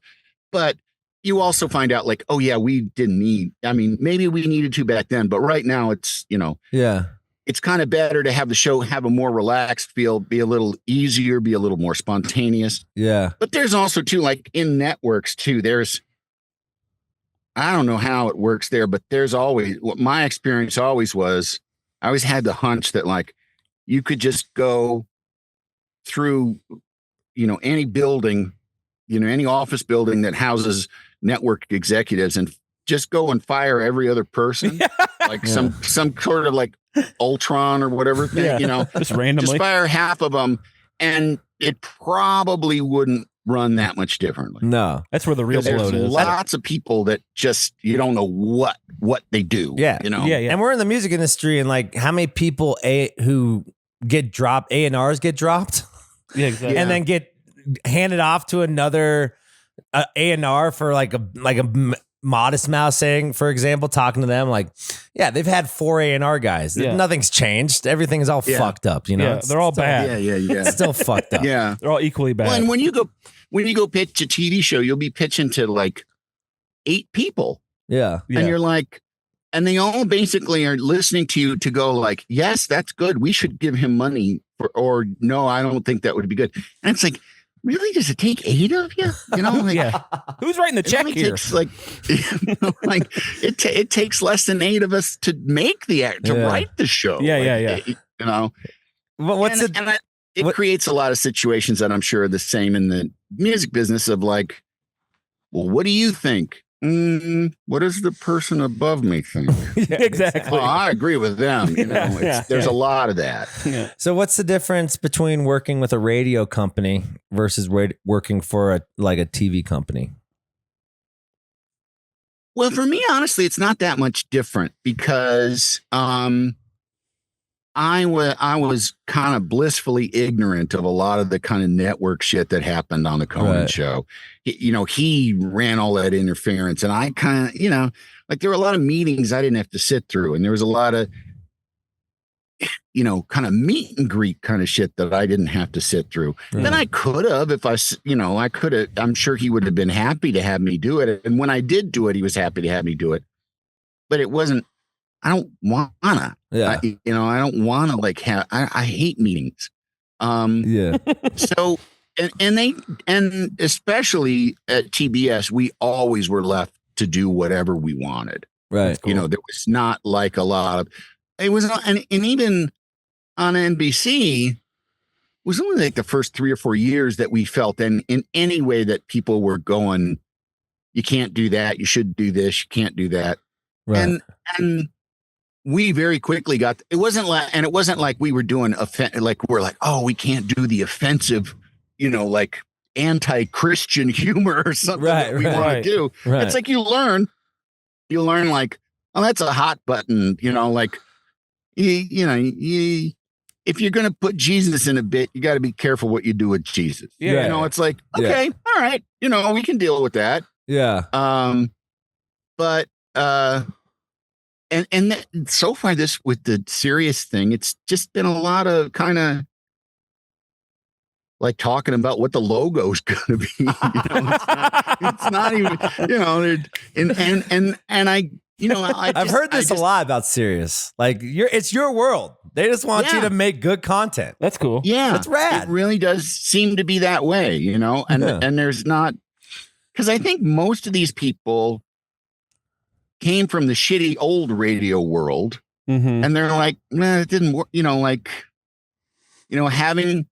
But you also find out like, oh yeah, we didn't need. I mean, maybe we needed to back then, but right now it's it's kind of better to have the show have a more relaxed feel, be a little easier, be a little more spontaneous. Yeah. But there's also too, like in networks too. I don't know how it works there, but there's always what my experience always was. I always had the hunch that like you could just go through, any building, any office building that houses network executives and just go and fire every other person, like some sort of like Ultron or whatever thing, just randomly, just fire half of them, and it probably wouldn't run that much differently. No, that's where the real bloat is. Lots of people that just you don't know what they do. Yeah, yeah. And we're in the music industry, and like how many people who get dropped, A&Rs get dropped, yeah, exactly, and then get handed off to another A&R for like a Modest Mouse saying, for example, talking to them like, yeah, they've had 4 A&R guys. Yeah. Nothing's changed. Everything's all fucked up. Yeah, they're all bad. Yeah. It's still fucked up. Yeah, they're all equally bad. Well, and when you go pitch a TV show, you'll be pitching to like 8 people. Yeah. And you're like, and they all basically are listening to you to go like, yes, that's good. We should give him money or no, I don't think that would be good. And it's like, really? Does it take 8 of you? Like, yeah. Who's writing the check here? Takes like, it takes less than 8 of us to make write the show. Yeah. What's it creates a lot of situations that I'm sure are the same in the music business of like, well, what do you think? What does the person above me think? Exactly. Well, I agree with them. There's a lot of that. Yeah. So what's the difference between working with a radio company versus working for a TV company? Well, for me, honestly, it's not that much different because I was kind of blissfully ignorant of a lot of the kind of network shit that happened on the Conan show. He ran all that interference, and I kind of, like there were a lot of meetings I didn't have to sit through, and there was a lot of, kind of meet and greet kind of shit that I didn't have to sit through. Right. Then I could have, if I could have, I'm sure he would have been happy to have me do it. And when I did do it, he was happy to have me do it, but it wasn't, I don't wanna. Yeah. I don't wanna I hate meetings. So and especially at TBS, we always were left to do whatever we wanted. Right. Cool. There was not like a lot of it was and even on NBC was only like the first 3 or 4 years that we felt in any way that people were going, you can't do that, you should do this, you can't do that. Right. And we very quickly it wasn't like we were doing we're like, oh, we can't do the offensive, like anti-Christian humor or something that we want to do. Right. It's like you learn like, oh, that's a hot button, like, if you're going to put Jesus in a bit, you got to be careful what you do with Jesus. Yeah. It's like, okay, all right, we can deal with that. Yeah. But, And so far, this with the serious thing, it's just been a lot of kind of like talking about what the logo's going to be. It's not even, and I've heard this a lot about Sirius. Like it's your world. They just want you to make good content. That's cool. Yeah, that's rad. It really does seem to be that way, and there's not, because I think most of these people came from the shitty old radio world, and they're like, nah, it didn't work. Having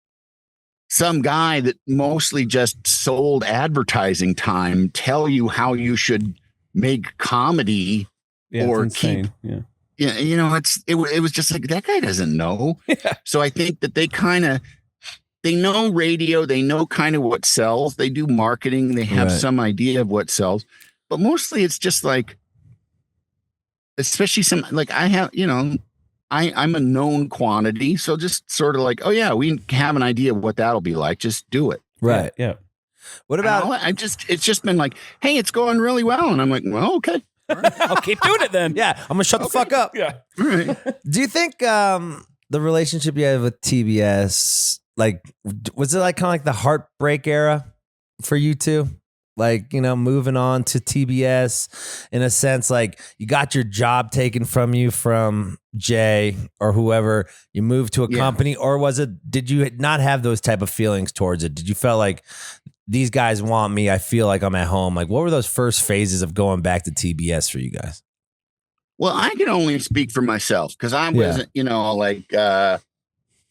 some guy that mostly just sold advertising time tell you how you should make comedy or keep. Yeah. It was just like, that guy doesn't know. Yeah. So I think that they kind of, they know radio, they know kind of what sells. They do marketing, they have some idea of what sells, but mostly it's just like, especially some like I have, I'm a known quantity, so just sort of like, oh yeah, we have an idea of what that'll be like. Just do it. Right. Yeah. What about? It's just been like, hey, it's going really well, and I'm like, well, okay, I'll keep doing it then. Yeah, I'm gonna shut the fuck up. Yeah. right. Do you think the relationship you had with TBS, like, was it like kind of like the heartbreak era for you two? Like, moving on to TBS in a sense, like you got your job taken from you from Jay or whoever, you moved to a company, or did you not have those type of feelings towards it? Did you feel like these guys want me? I feel like I'm at home. Like, what were those first phases of going back to TBS for you guys? Well, I can only speak for myself because I wasn't,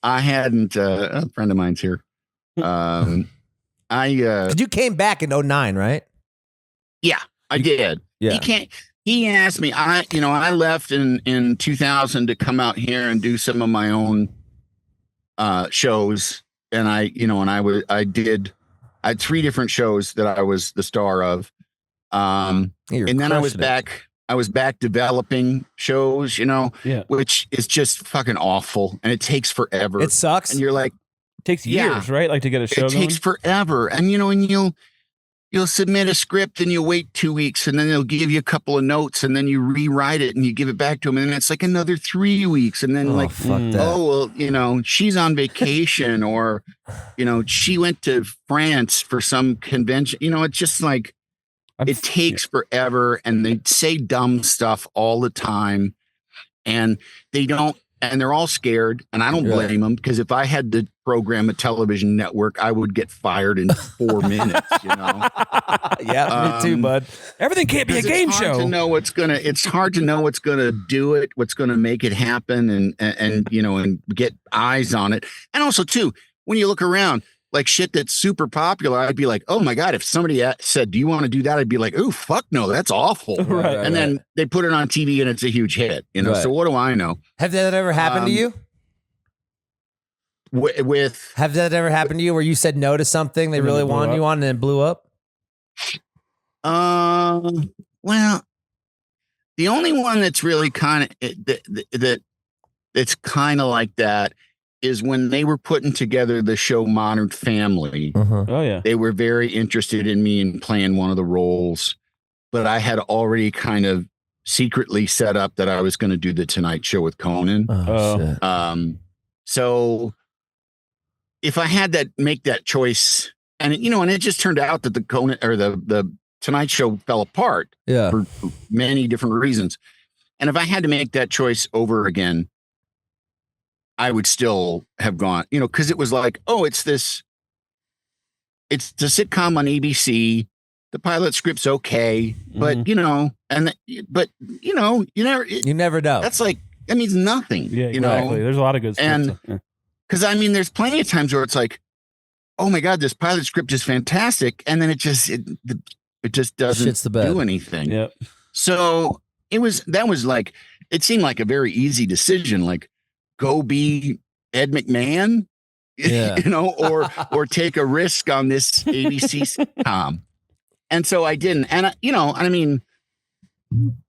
I hadn't, a friend of mine's here. Because you came back in 2009, right? Yeah, I did. Yeah. He asked me, I left in 2000 to come out here and do some of my own shows. And I had 3 different shows that I was the star of. And then I was back developing shows, which is just fucking awful. And it takes forever. It sucks. And you're like, It takes years, right? Like to get a show it takes forever. And, and you'll submit a script and you'll wait 2 weeks and then they'll give you a couple of notes and then you rewrite it and you give it back to them. And then it's like another 3 weeks. And then fuck that. oh, well, she's on vacation or, she went to France for some convention. It's just like, it takes forever and they say dumb stuff all the time and they're all scared, and I don't blame them because if I had to program a television network, I would get fired in 4 minutes. Yeah, me too, bud. Everything can't be a game show. It's hard to know what's gonna do it, what's gonna make it happen, and get eyes on it. And also, too, when you look around, like shit that's super popular, I'd be like, oh my God, if somebody said, do you want to do that? I'd be like, oh, fuck no, that's awful. Right, and then they put it on TV and it's a huge hit, so what do I know? Have that ever happened to you? Have that ever happened to you where you said no to something they really wanted you on and then it blew up? Well, the only one that's really kind of that's kind of like that is when they were putting together the show Modern Family. Oh yeah, they were very interested in me in playing one of the roles, but I had already kind of secretly set up that I was going to do the Tonight Show with Conan. Shit. So if I had that make that choice, and it just turned out that the Conan or the Tonight Show fell apart for many different reasons. And if I had to make that choice over again, I would still have gone, because it was like, oh, it's the sitcom on ABC. The pilot script's okay, but you never know. That's like, that means nothing. Yeah, exactly. There's a lot of good stuff. And because there's plenty of times where it's like, oh my God, this pilot script is fantastic, and then it just doesn't do anything. Yep. So that was like, it seemed like a very easy decision, like, go be Ed McMahon, or take a risk on this ABC sitcom. And so I didn't. And,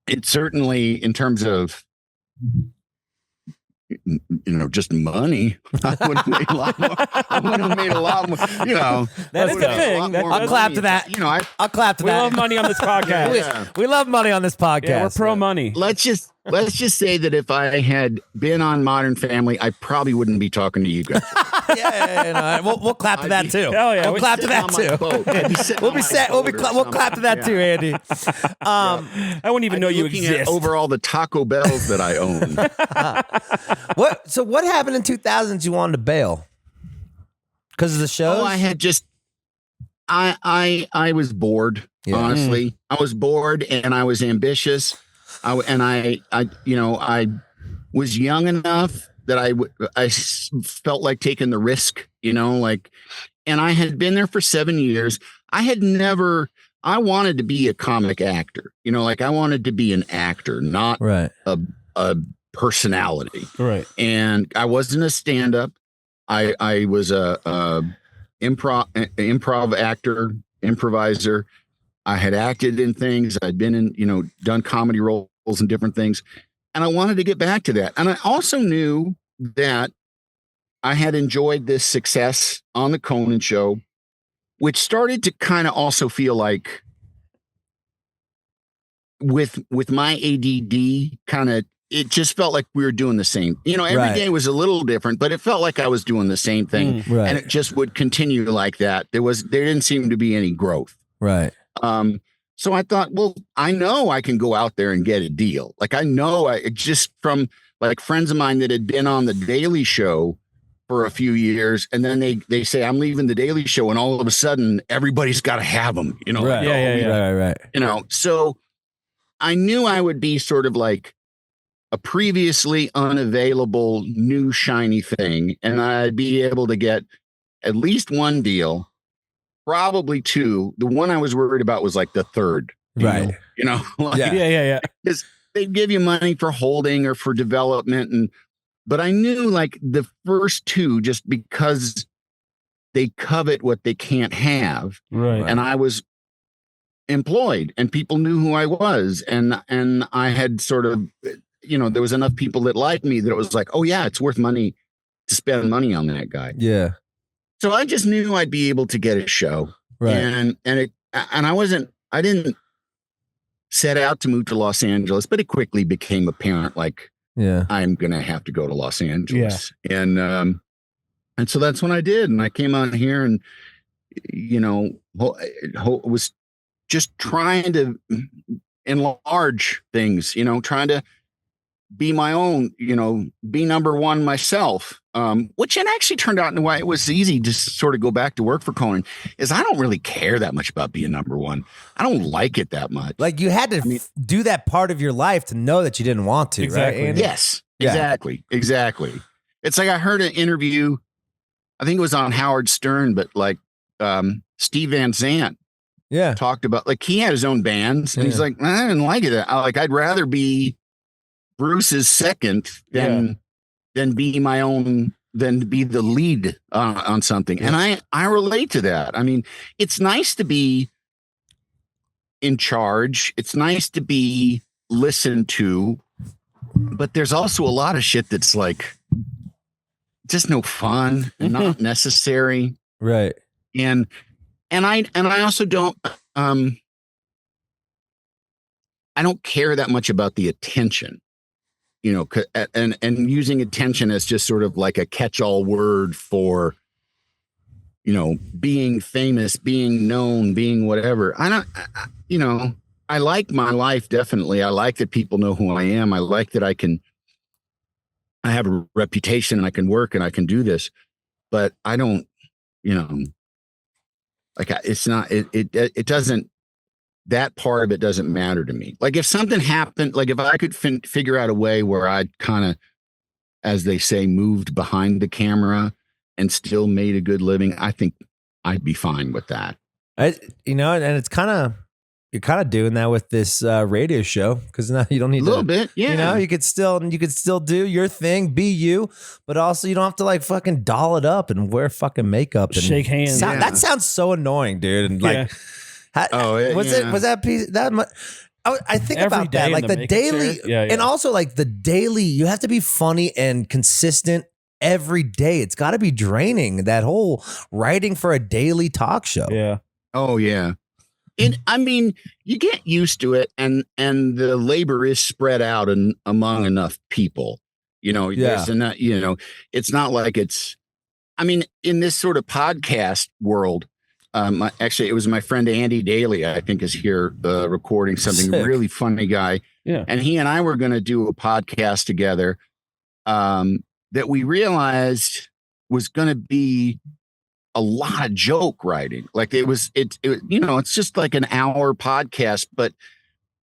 it certainly, in terms of, just money, I would have made a lot more. I would have made a lot more, That's the thing. I'll clap to that. I'll clap to that. We love money on this podcast. We love money on this podcast. Yeah, we're pro money. Let's just say that if I had been on Modern Family, I probably wouldn't be talking to you guys. We'll clap to that too. Hell yeah, we'll clap to that too. We'll clap to that too, Andy. I wouldn't even know you exist. Over all the Taco Bells that I own. What happened in 2000s? You wanted to bail because of the shows? Oh, I had just. I was bored. Yeah. Honestly, I was bored and I was ambitious. I was young enough that I felt like taking the risk, and I had been there for 7 years. I wanted to be a comic actor, I wanted to be an actor, not a personality. Right. And I wasn't a stand-up. I was a improv actor, improviser. I had acted in things. I'd been in, done comedy roles and different things. And I wanted to get back to that. And I also knew that I had enjoyed this success on the Conan show, which started to kind of also feel like with my ADD it just felt like we were doing the same, every day was a little different, but it felt like I was doing the same thing. And it just would continue like that. There didn't seem to be any growth. Right. So I thought, well, I know I can go out there and get a deal. Like I know just from like friends of mine that had been on the Daily Show for a few years. And then they say, I'm leaving the Daily Show. And all of a sudden everybody's got to have them, Right. Right. So I knew I would be sort of like a previously unavailable new shiny thing. And I'd be able to get at least one deal, probably two. The one I was worried about was like the third deal, right. Yeah. Because they'd give you money for holding or for development. But I knew like the first two, just because they covet what they can't have. Right. And I was employed and people knew who I was. And I had sort of, there was enough people that liked me that it was like, oh yeah, it's worth money to spend money on that guy. Yeah. So I just knew I'd be able to get a show. Right. And I didn't set out to move to Los Angeles, but it quickly became apparent, like, I'm going to have to go to Los Angeles. Yeah. And so that's when I did. And I came out here and, was just trying to enlarge things, trying to be my own, be number one myself, which it actually turned out in why it was easy to sort of go back to work for Conan is I don't really care that much about being number one. I don't like it that much. Like you had to do that part of your life to know that you didn't want to, exactly. right? Yes, exactly. It's like I heard an interview, I think it was on Howard Stern, but like Steve Van Zandt talked about, like he had his own bands and he's like, I didn't like it. I'd rather be Bruce's second than be my own, than be the lead on something. Yeah. And I relate to that. I mean, it's nice to be in charge. It's nice to be listened to, but there's also a lot of shit that's like just no fun and not necessary. Right. And I also don't, I don't care that much about the attention. And using attention as just sort of like a catch-all word for, being famous, being known, being whatever. I like my life. Definitely. I like that people know who I am. I like that I have a reputation and I can work and I can do this, but I don't, like it's not, it doesn't, that part of it doesn't matter to me. Like if something happened, like if I could figure out a way where I'd kind of, as they say, moved behind the camera and still made a good living, I think I'd be fine with that. And it's you're kind of doing that with this radio show because now you don't need a little bit. Yeah. You could still do your thing, be you, but also you don't have to like fucking doll it up and wear fucking makeup and shake hands. That sounds so annoying, dude. And like, was that piece that much? I think every about that, like the daily, and also like the daily. You have to be funny and consistent every day. It's got to be draining. That whole writing for a daily talk show. Yeah. Oh yeah. I mean, you get used to it, and the labor is spread out among enough people. There's enough. It's not like it's. I mean, in this sort of podcast world. Actually, it was my friend Andy Daly, I think, is here recording something. Sick. Really funny guy. Yeah. And he and I were going to do a podcast together that we realized was going to be a lot of joke writing. Like it's just like an hour podcast, but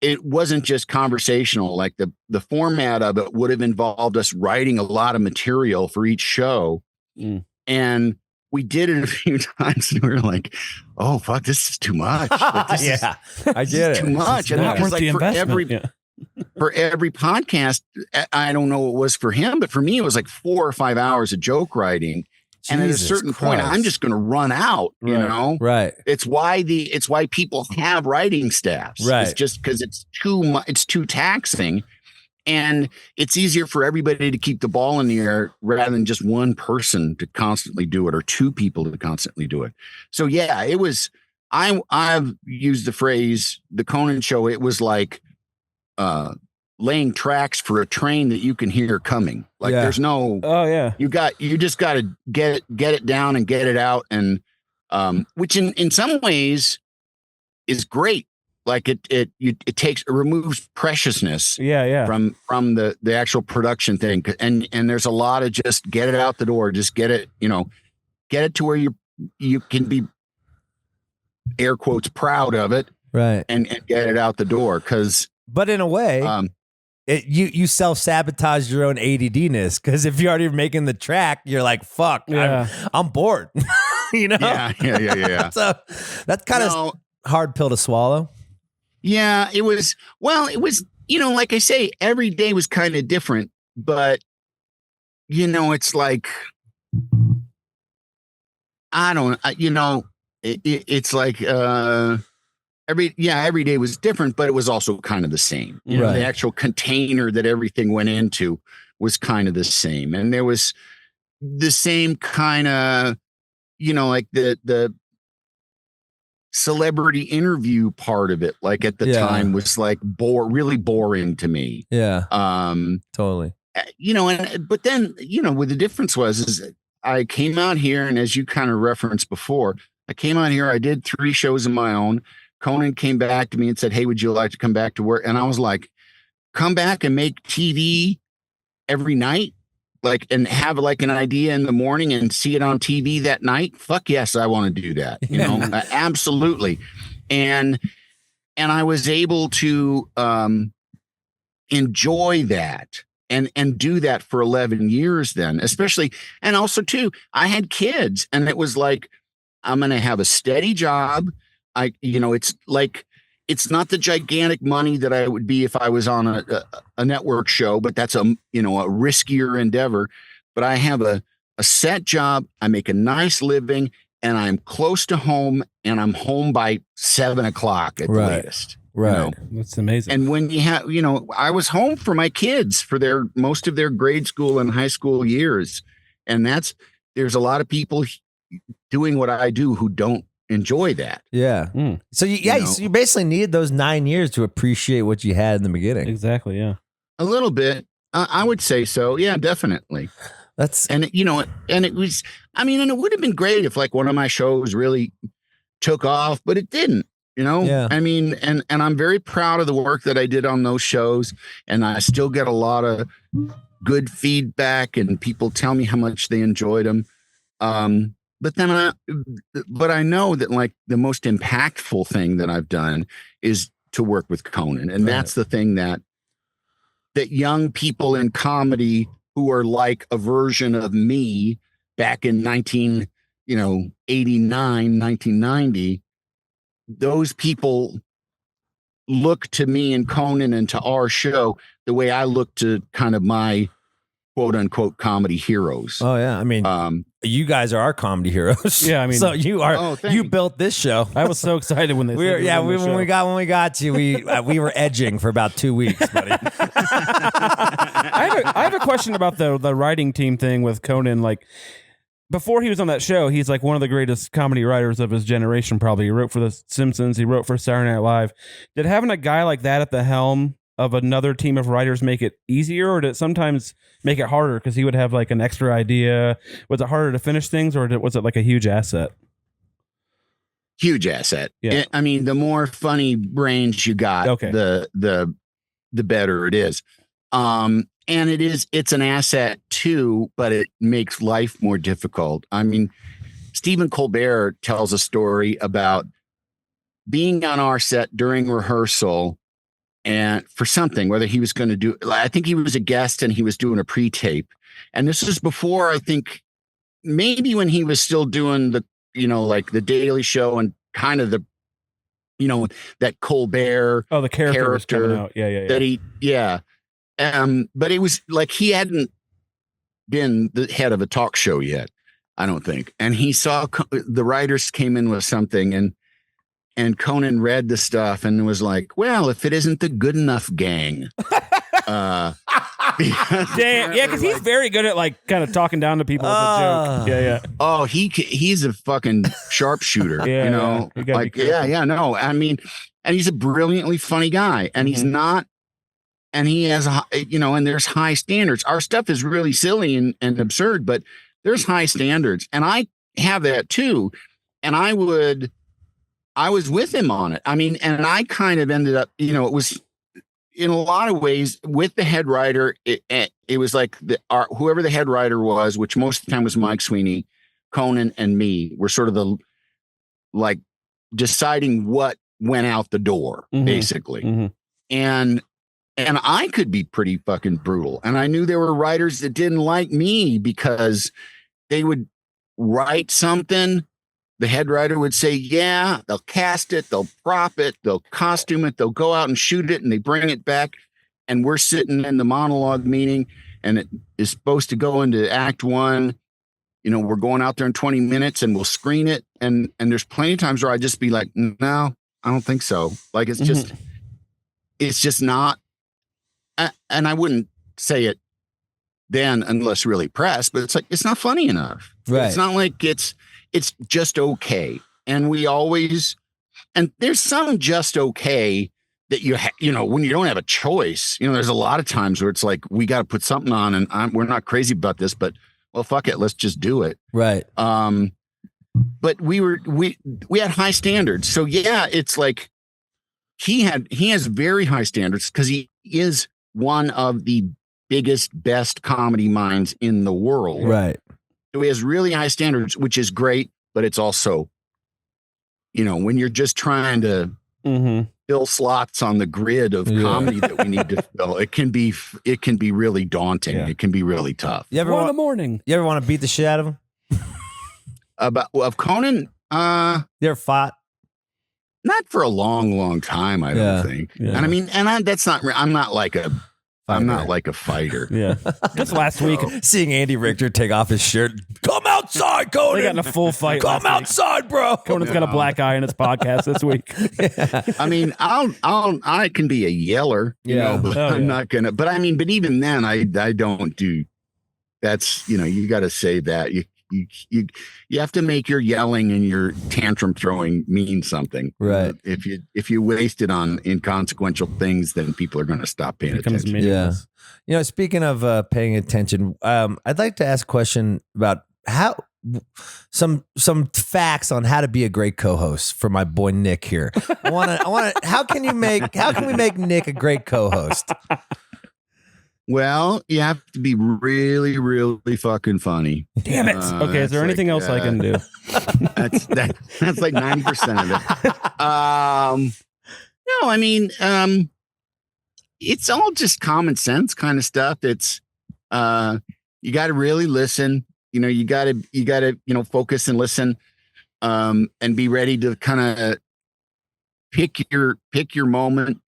it wasn't just conversational. Like the format of it would have involved us writing a lot of material for each show. And we did it a few times and we were like, oh, fuck, this is too much. Like, I get it. Too much. And not it was worth the like investment. for every podcast, I don't know what it was for him, but for me, it was like 4 or 5 hours of joke writing. And at a Jesus certain point, Christ. I'm just going to run out, you know? Right. It's why people have writing staffs. Right. It's just because it's too taxing. And it's easier for everybody to keep the ball in the air rather than just one person to constantly do it or two people to constantly do it. So yeah, it was, I've used the phrase, the Conan show, it was like laying tracks for a train that you can hear coming. Like there's no, you just got to get it down and get it out. And which in some ways is great. Like it removes preciousness from the actual production thing. And there's a lot of just get it out the door, just get it to where you can be air quotes proud of it. Right. And get it out the door. But in a way, you self-sabotage your own ADD-ness, because if you're already making the track, you're like, fuck, I'm bored. You know? Yeah. So that's kind of hard pill to swallow. Yeah, it was, like I say, every day was kind of different, but, it's like, it's like, every day was different, but it was also kind of the same. You know, the actual container that everything went into was kind of the same. And there was the same kind of, like the celebrity interview part of it, like at the time was like really boring to me. Yeah. Totally. But then, what the difference is I came out here, and as you kind of referenced before, I came out here, I did 3 shows of my own. Conan came back to me and said, "Hey, would you like to come back to work?" And I was like, come back and make TV every night? Like, and have like an idea in the morning and see it on TV that night? Fuck yes, I want to do that. Absolutely. And I was able to enjoy that and do that for 11 years then, especially. And also too, I had kids, and it was like, I'm going to have a steady job. It's like, it's not the gigantic money that I would be if I was on a network show, but that's a riskier endeavor. But I have a set job. I make a nice living, and I'm close to home, and I'm home by 7 o'clock at the latest. Right. That's amazing. And when you have, I was home for my kids for most of their grade school and high school years. And there's a lot of people doing what I do who don't enjoy that. Yeah. So you basically needed those 9 years to appreciate what you had in the beginning. Exactly. Yeah. A little bit. I would say so. Yeah, definitely. And it was, and it would have been great if like one of my shows really took off, but it didn't, Yeah. And I'm very proud of the work that I did on those shows, and I still get a lot of good feedback, and people tell me how much they enjoyed them. But I know that like the most impactful thing that I've done is to work with Conan. And that's the thing that young people in comedy who are like a version of me back in 1990, those people look to me and Conan and to our show the way I look to kind of my quote unquote comedy heroes. Oh yeah. You guys are our comedy heroes. Yeah. So you built this show. I was so excited when they when we got you, we were edging for about 2 weeks, buddy. I have a question about the writing team thing with Conan. Like, before he was on that show, he's like one of the greatest comedy writers of his generation, probably. He wrote for The Simpsons. He wrote for Saturday Night Live. Did having a guy like that at the helm of another team of writers make it easier, or did it sometimes make it harder because he would have like an extra idea? Was it harder to finish things, or was it like a huge asset? Huge asset. Yeah. The more funny brains you got, the better it is. And it's an asset too, but it makes life more difficult. Stephen Colbert tells a story about being on our set during rehearsal and for something, whether he was going to do, I think he was a guest and he was doing a pre-tape. And this is before, I think, maybe when he was still doing the, like the Daily Show and kind of the, that Colbert the character was coming out. Yeah. But it was like he hadn't been the head of a talk show yet. I don't think. And he saw the writers came in with something, and Conan read the stuff and was like, well, if it isn't the Good Enough Gang. Damn, yeah, because he's very good at like kind of talking down to people with a joke. Yeah. Oh, he's a fucking sharpshooter. Yeah, like no. I mean, and he's a brilliantly funny guy, and he's not. And he has and there's high standards. Our stuff is really silly and absurd, but there's high standards, and I have that too. And I was with him on it. I mean, and I kind of ended up, it was in a lot of ways with the head writer. It was like whoever the head writer was, which most of the time was Mike Sweeney, Conan, and me, were sort of the like deciding what went out the door, basically. And I could be pretty fucking brutal. And I knew there were writers that didn't like me because they would write something. The head writer would say, yeah, they'll cast it, they'll prop it, they'll costume it, they'll go out and shoot it, and they bring it back. And we're sitting in the monologue meeting, and it is supposed to go into act one. We're going out there in 20 minutes and we'll screen it. And there's plenty of times where I just be like, no, I don't think so. Like, it's just not. And I wouldn't say it then unless really pressed, but it's like, it's not funny enough. Right. It's not like it's just okay. And and there's some just okay that when you don't have a choice, there's a lot of times where it's like, we got to put something on, and we're not crazy about this, but well, fuck it. Let's just do it. Right. But we had high standards. So yeah, it's like he has very high standards because he is one of the biggest, best comedy minds in the world. Right. So he has really high standards, which is great, but it's also, when you're just trying to fill slots on the grid of comedy that we need to fill, it can be really daunting. Yeah. It can be really tough. You ever want to beat the shit out of him? Of Conan? You ever fought? Not for a long, long time, I don't think. Yeah. And I mean, I'm not like a fighter. Yeah. Just last week, seeing Andy Richter take off his shirt, come outside, Conan. They got in a full fight. Come outside, bro. Conan's got a black eye in his podcast this week. I mean, I can be a yeller, but I'm not gonna. But I mean, but even then, I don't do. That's you got to say that you have to make your yelling and your tantrum throwing mean something. Right. If you waste it on inconsequential things, then people are going to stop paying attention. Yeah. Speaking of paying attention, I'd like to ask a question about how some facts on how to be a great co-host for my boy Nick here. I want to. How can we make Nick a great co-host? Well, you have to be really, really fucking funny. Damn it. Okay, is there anything else I can do? That's like 90% of it. No, I mean, it's all just common sense kind of stuff. It's you got to really listen. You got to focus and listen, and be ready to kind of pick your moment.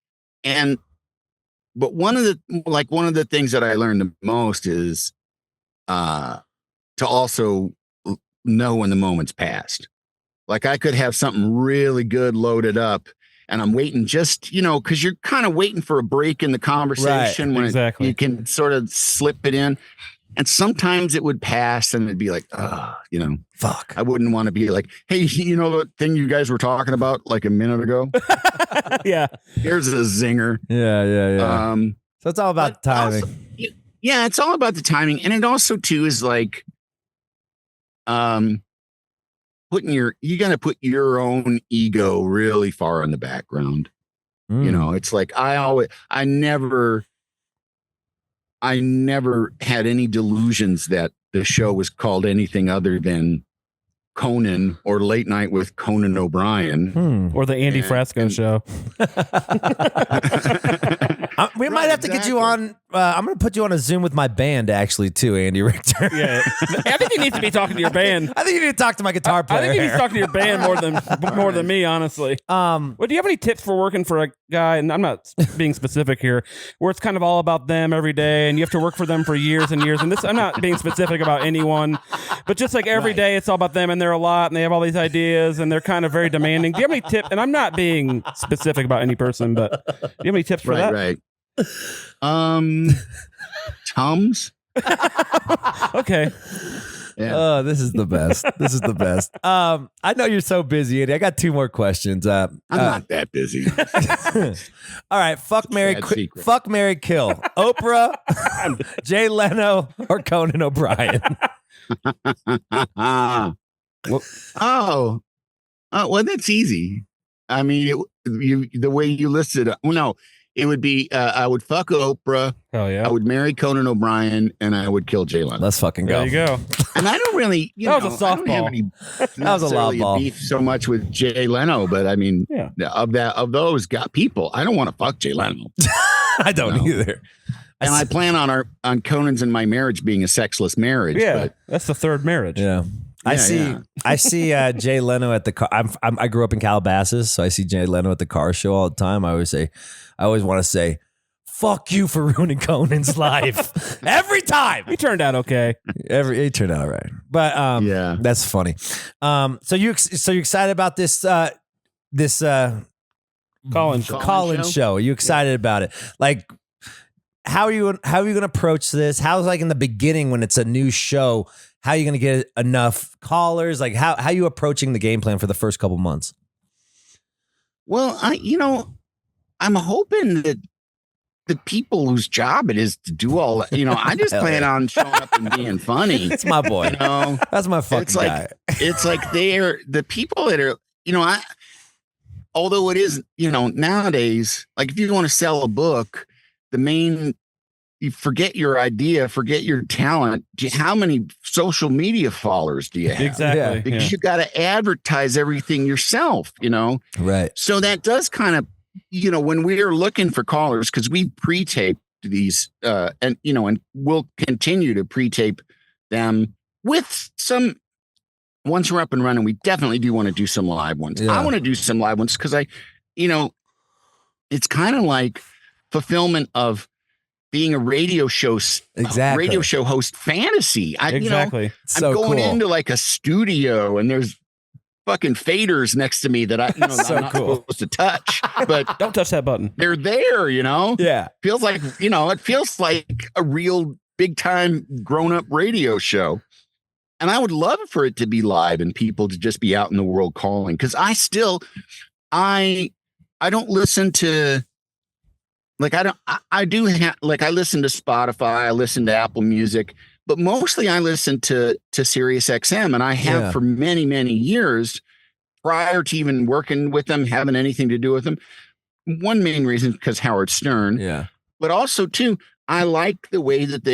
But one of the things that I learned the most is to also know when the moment's passed. Like, I could have something really good loaded up, and I'm waiting just, because you're kind of waiting for a break in the conversation, right, exactly. You can sort of slip it in. And sometimes it would pass and it'd be like, fuck. I wouldn't want to be like, hey, the thing you guys were talking about like a minute ago? Yeah. Here's a zinger. Yeah. So it's all about the timing. Also, it's all about the timing. And it also too is like, you got to put your own ego really far in the background. It's like, I never had any delusions that the show was called anything other than Conan or Late Night with Conan O'Brien. Or the Andy Frasco show. We might have to get you on. I'm going to put you on a Zoom with my band, actually, too, Andy Richter. Yeah, I think you need to be talking to your band. I think you need to talk to my guitar player. I think you need to talk to your band more than me, honestly. Well, do you have any tips for working for guy, and I'm not being specific here, where it's kind of all about them every day and you have to work for them for years and years. And this, I'm not being specific about anyone, but just like every day it's all about them and they're a lot and they have all these ideas and they're kind of very demanding. Do you have any tips? And I'm not being specific about any person, but do you have any tips for that? Right. Tums. Okay. Yeah. Oh, this is the best. This is the best. I know you're so busy, Andy. I got 2 more questions. I'm not that busy. All right, fuck, marry, kill. Oprah, Jay Leno, or Conan O'Brien. Well, that's easy. I mean, the way you listed it. Well, no, it would be I would fuck Oprah. Hell yeah. I would marry Conan O'Brien, and I would kill Jay Leno. Let's fucking go. There you go. And I don't really, That was a softball. That was a lob ball. Beef so much with Jay Leno, but I mean, of those got people, I don't want to fuck Jay Leno. I don't either. And I plan on Conan's and my marriage being a sexless marriage. Yeah, but, that's the third marriage. Yeah. I see Jay Leno at the car. I grew up in Calabasas, so I see Jay Leno at the car show all the time. I always want to say, fuck you for ruining Conan's life. Every time. He turned out okay. He turned out all right. But yeah, that's funny. So you're excited about this Collins show? Are you excited about it? Like, how are you going to approach this? How's like in the beginning when it's a new show? How are you going to get enough callers? Like how are you approaching the game plan for the first couple months? Well, I'm hoping that the people whose job it is to do all that, I just plan on showing up and being funny. It's my boy. That's my fucking guy. It's like they're the people that are, although it is, nowadays, like if you want to sell a book, you forget your idea, forget your talent. How many social media followers do you have? Exactly. Because you got to advertise everything yourself, Right. So that does kind of, when we're looking for callers, because we pre-tape these and we'll continue to pre-tape them with some, once we're up and running, we definitely do want to do some live ones. Yeah. I want to do some live ones because it's kind of like fulfillment of being a radio show, radio show host fantasy. Exactly. I'm going into like a studio and there's fucking faders next to me that I'm not supposed to touch, but don't touch that button. They're there, Yeah. Feels like, it feels like a real big time grown up radio show. And I would love for it to be live and people to just be out in the world calling. Cause I don't listen to, like, I listen to Spotify, I listen to Apple Music, but mostly I listen to Sirius XM, and I have for many, many years prior to even working with them, having anything to do with them. One main reason because Howard Stern, but also too, I like the way that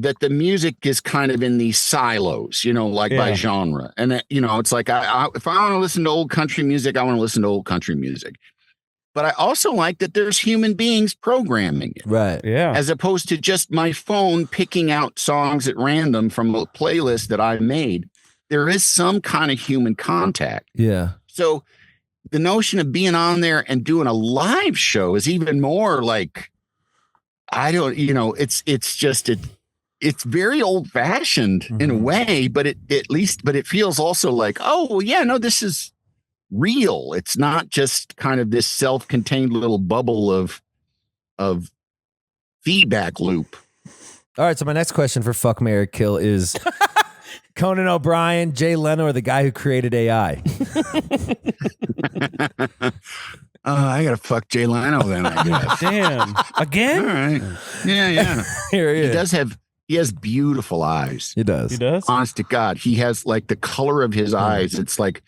that the music is kind of in these silos, by genre, and that, it's like if I want to listen to old country music, I want to listen to old country music. But I also like that there's human beings programming it. Right. Yeah. As opposed to just my phone picking out songs at random from a playlist that I made. There is some kind of human contact. Yeah. So the notion of being on there and doing a live show is even more like, it's very old fashioned in a way, but it feels also like, this is real. It's not just kind of this self-contained little bubble of feedback loop. All right, so my next question for Fuck, Marry, Kill is Conan O'Brien, Jay Leno, or the guy who created AI? I gotta fuck Jay Leno then, I guess. Damn. Again? All right. Yeah. Here he is. He has beautiful eyes. He does. Honest to God. He has like the color of his eyes. It's like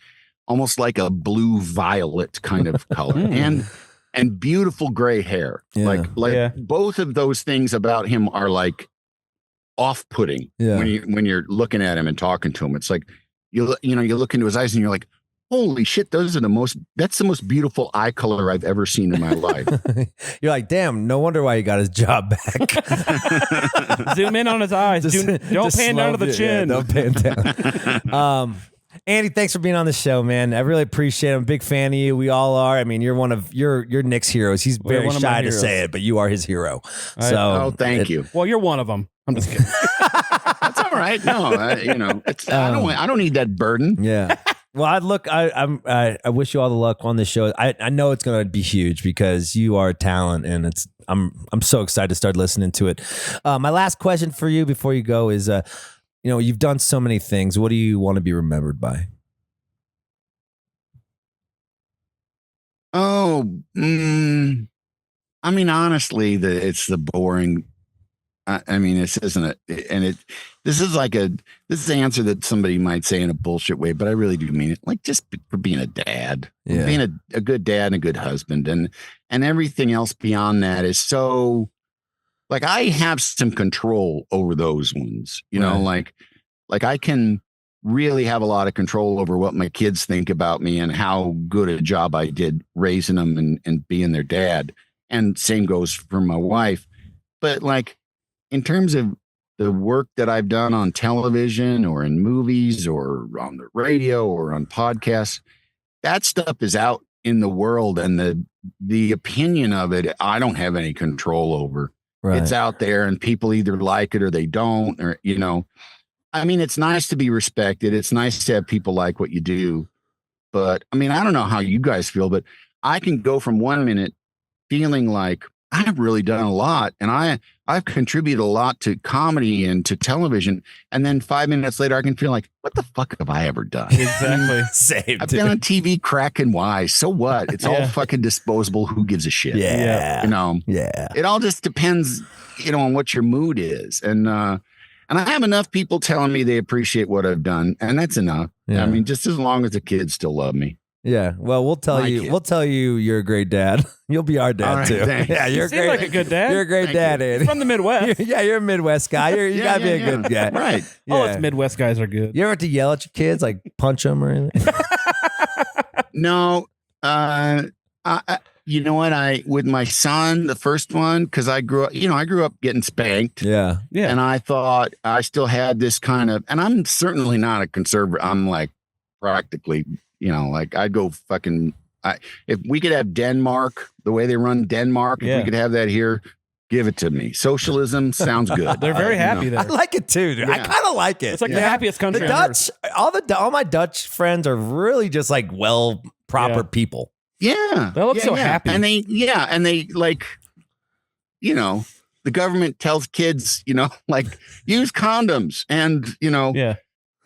almost like a blue violet kind of color and beautiful gray hair. Yeah. Like both of those things about him are like off-putting when you're looking at him and talking to him. It's like, you look into his eyes and you're like, holy shit, that's the most beautiful eye color I've ever seen in my life. You're like, damn, no wonder why he got his job back. Zoom in on his eyes. Don't pan down to the chin. Don't pan down. Andy, thanks for being on the show, man. I really appreciate it. I'm a big fan of you. We all are. I mean, you're Nick's heroes. He's very shy to say it, but you are his hero. Thank you. Well, you're one of them. I'm just kidding. That's all right. No, I don't need that burden. Yeah. Well, I wish you all the luck on this show. I know it's going to be huge because you are a talent, and I'm so excited to start listening to it. My last question for you before you go is, you've done so many things. What do you want to be remembered by? Oh, I mean, honestly, it's the boring. I mean, this isn't this is an answer that somebody might say in a bullshit way, but I really do mean it. Like, just for being a dad, being a good dad and a good husband, and everything else beyond that is so, like, I have some control over those ones, you know, like I can really have a lot of control over what my kids think about me and how good a job I did raising them and being their dad. And same goes for my wife. But like, in terms of the work that I've done on television or in movies or on the radio or on podcasts, that stuff is out in the world, and the opinion of it, I don't have any control over. Right. It's out there, and people either like it or they don't, or, I mean, it's nice to be respected. It's nice to have people like what you do. But I mean, I don't know how you guys feel, but I can go from 1 minute feeling like I've really done a lot, and I've contributed a lot to comedy and to television, and then 5 minutes later I can feel like, what the fuck have I ever done? Exactly. Same. I've been on TV cracking wise. So what? It's all fucking disposable. Who gives a shit? Yeah. Yeah. It all just depends, on what your mood is. And I have enough people telling me they appreciate what I've done, and that's enough. Yeah. I mean, just as long as the kids still love me. Yeah. Well, we'll tell you you're a great dad. You'll be our dad too. Thanks. Yeah, you're great. Like a good dad. You're a great dad, Andy. From the Midwest. You're a Midwest guy. You gotta be a good guy. Right. Yeah. Oh, it's Midwest guys are good. You ever have to yell at your kids, like punch them or anything? No. You know what? With my son, the first one, because I grew up getting spanked. Yeah. Yeah. And I thought I still had this kind of, and I'm certainly not a conservative. I'm like practically, like I'd go fucking, if we could have Denmark, the way they run Denmark, if we could have that here, give it to me. Socialism sounds good. They're very happy there. I like it too, dude. I kind of like it. It's like the happiest country. The Dutch, all my Dutch friends are really just like proper people. Yeah. They look so happy. And they like, the government tells kids, like, use condoms and,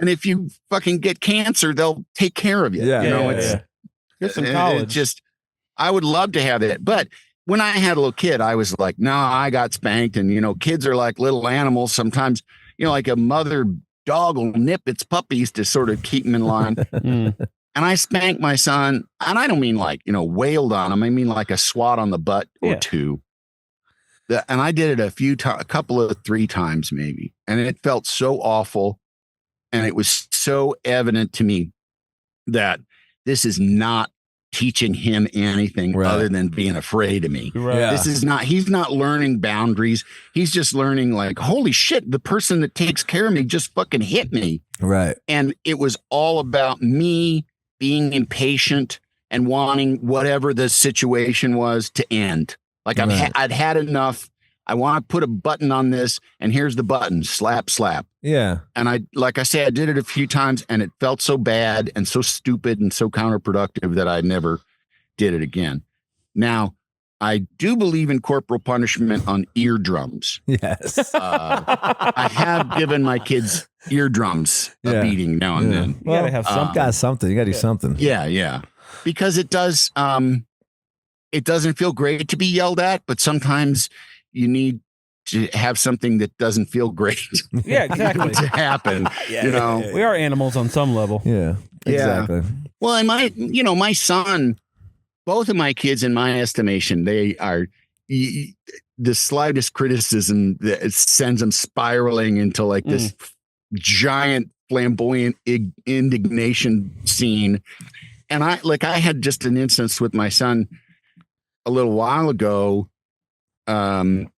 and if you fucking get cancer, they'll take care of you. Get some college. I would love to have that. But when I had a little kid, I was like, no, I got spanked. And, kids are like little animals. Sometimes, like a mother dog will nip its puppies to sort of keep them in line. And I spanked my son, and I don't mean like, wailed on him. I mean like a swat on the butt or two. And I did it a couple of 3 times maybe. And it felt so awful. And it was so evident to me that this is not teaching him anything other than being afraid of me. Right. Yeah. He's not learning boundaries. He's just learning like, holy shit, the person that takes care of me just fucking hit me. Right. And it was all about me being impatient and wanting whatever the situation was to end. Like I'd had enough. I want to put a button on this, and here's the button, slap, slap. Yeah. And like I say, I did it a few times, and it felt so bad and so stupid and so counterproductive that I never did it again. Now, I do believe in corporal punishment on eardrums. Yes. I have given my kids eardrums a beating now and then. You gotta have something. You gotta do something. Yeah. Because it does, it doesn't feel great to be yelled at, but sometimes you need to have something that doesn't feel great. Yeah, exactly. to happen. We are animals on some level. Yeah, exactly. Well, and my son, both of my kids, in my estimation, they are the slightest criticism that sends them spiraling into like this giant flamboyant indignation scene. And I had just an instance with my son a little while ago, because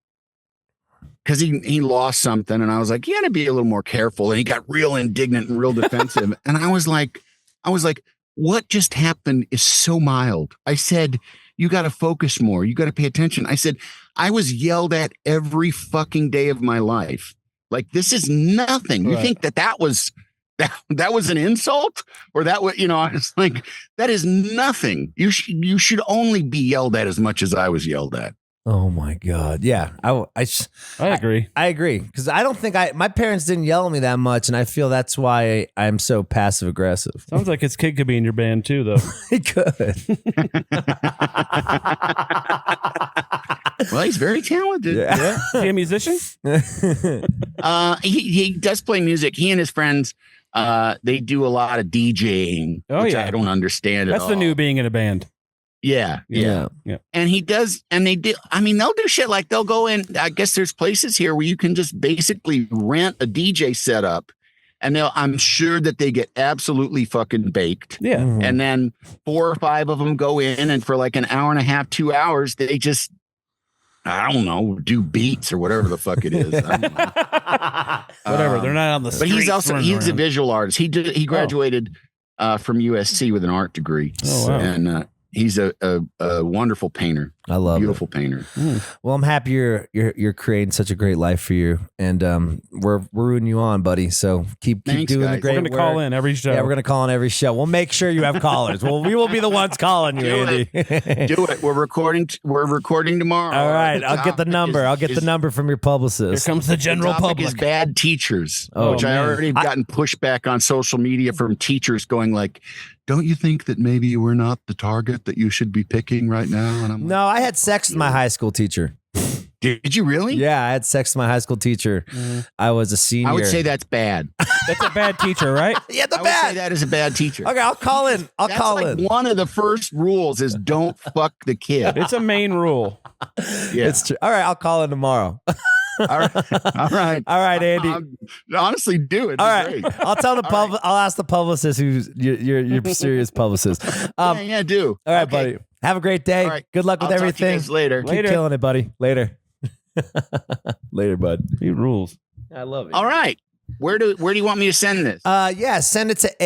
he lost something, and I was like, you got to be a little more careful. And he got real indignant and real defensive. And I was like, I was like, what just happened is so mild. I said, you got to focus more. You got to pay attention. I said, I was yelled at every fucking day of my life. Like, this is nothing. You think that was an insult, or that was, I was like, that is nothing. You should only be yelled at as much as I was yelled at. Oh my God. Yeah. I agree. I agree. Cause I don't think my parents didn't yell at me that much. And I feel that's why I'm so passive aggressive. Sounds like his kid could be in your band too, though. He could. Well, he's very talented. Yeah. Is he a musician? He does play music. He and his friends, they do a lot of DJing, which I don't understand That's at all. the new being in a band. Yeah. And he does, and they do. I mean, they'll do shit like they'll go in. I guess there's places here where you can just basically rent a DJ setup, and I'm sure that they get absolutely fucking baked. Yeah. Mm-hmm. And then 4 or 5 of them go in, and for like an hour and a half, 2 hours, they just, I don't know, do beats or whatever the fuck it is. I don't know. Whatever. They're not on the street. But he's a visual artist. He graduated from USC with an art degree. Oh, wow. And he's a wonderful painter. I love beautiful painter. Well, I'm happy you're creating such a great life for you, and we're rooting you on, buddy. So keep Thanks, doing guys. the great We're going to call in every show. Yeah, we're going to call in every show. We'll make sure you have callers. Well, we will be the ones calling you, Andy. Do it. We're recording tomorrow. All right, I'll get the number. I'll get the number from your publicist. Here comes the general public. Is bad teachers, Oh, which I already have gotten pushback on social media from teachers going like, "Don't you think that maybe we're not the target that you should be picking right now?" And I'm like, No, I had sex with my high school teacher. did you really? Yeah, I had sex with my high school teacher. I was a senior. I would say that's bad. That's a bad teacher, right? Yeah, I would say that is a bad teacher. Okay, I'll call in. I'll That's call like in. one of the first rules is don't fuck the kid. It's a main rule. Yeah. It's true. All right, I'll call in tomorrow. All right. All right, Andy. Honestly, do it. All right, I'll tell the I'll ask the publicist who's your serious publicist. Yeah, do. All right, Okay. buddy. Have a great day. All right. Good luck with I'll talk to you everything. guys later. Keep killing it, buddy. Later. Later, bud. He rules. I love it. All right. Where do you want me to send this? Yeah, send it to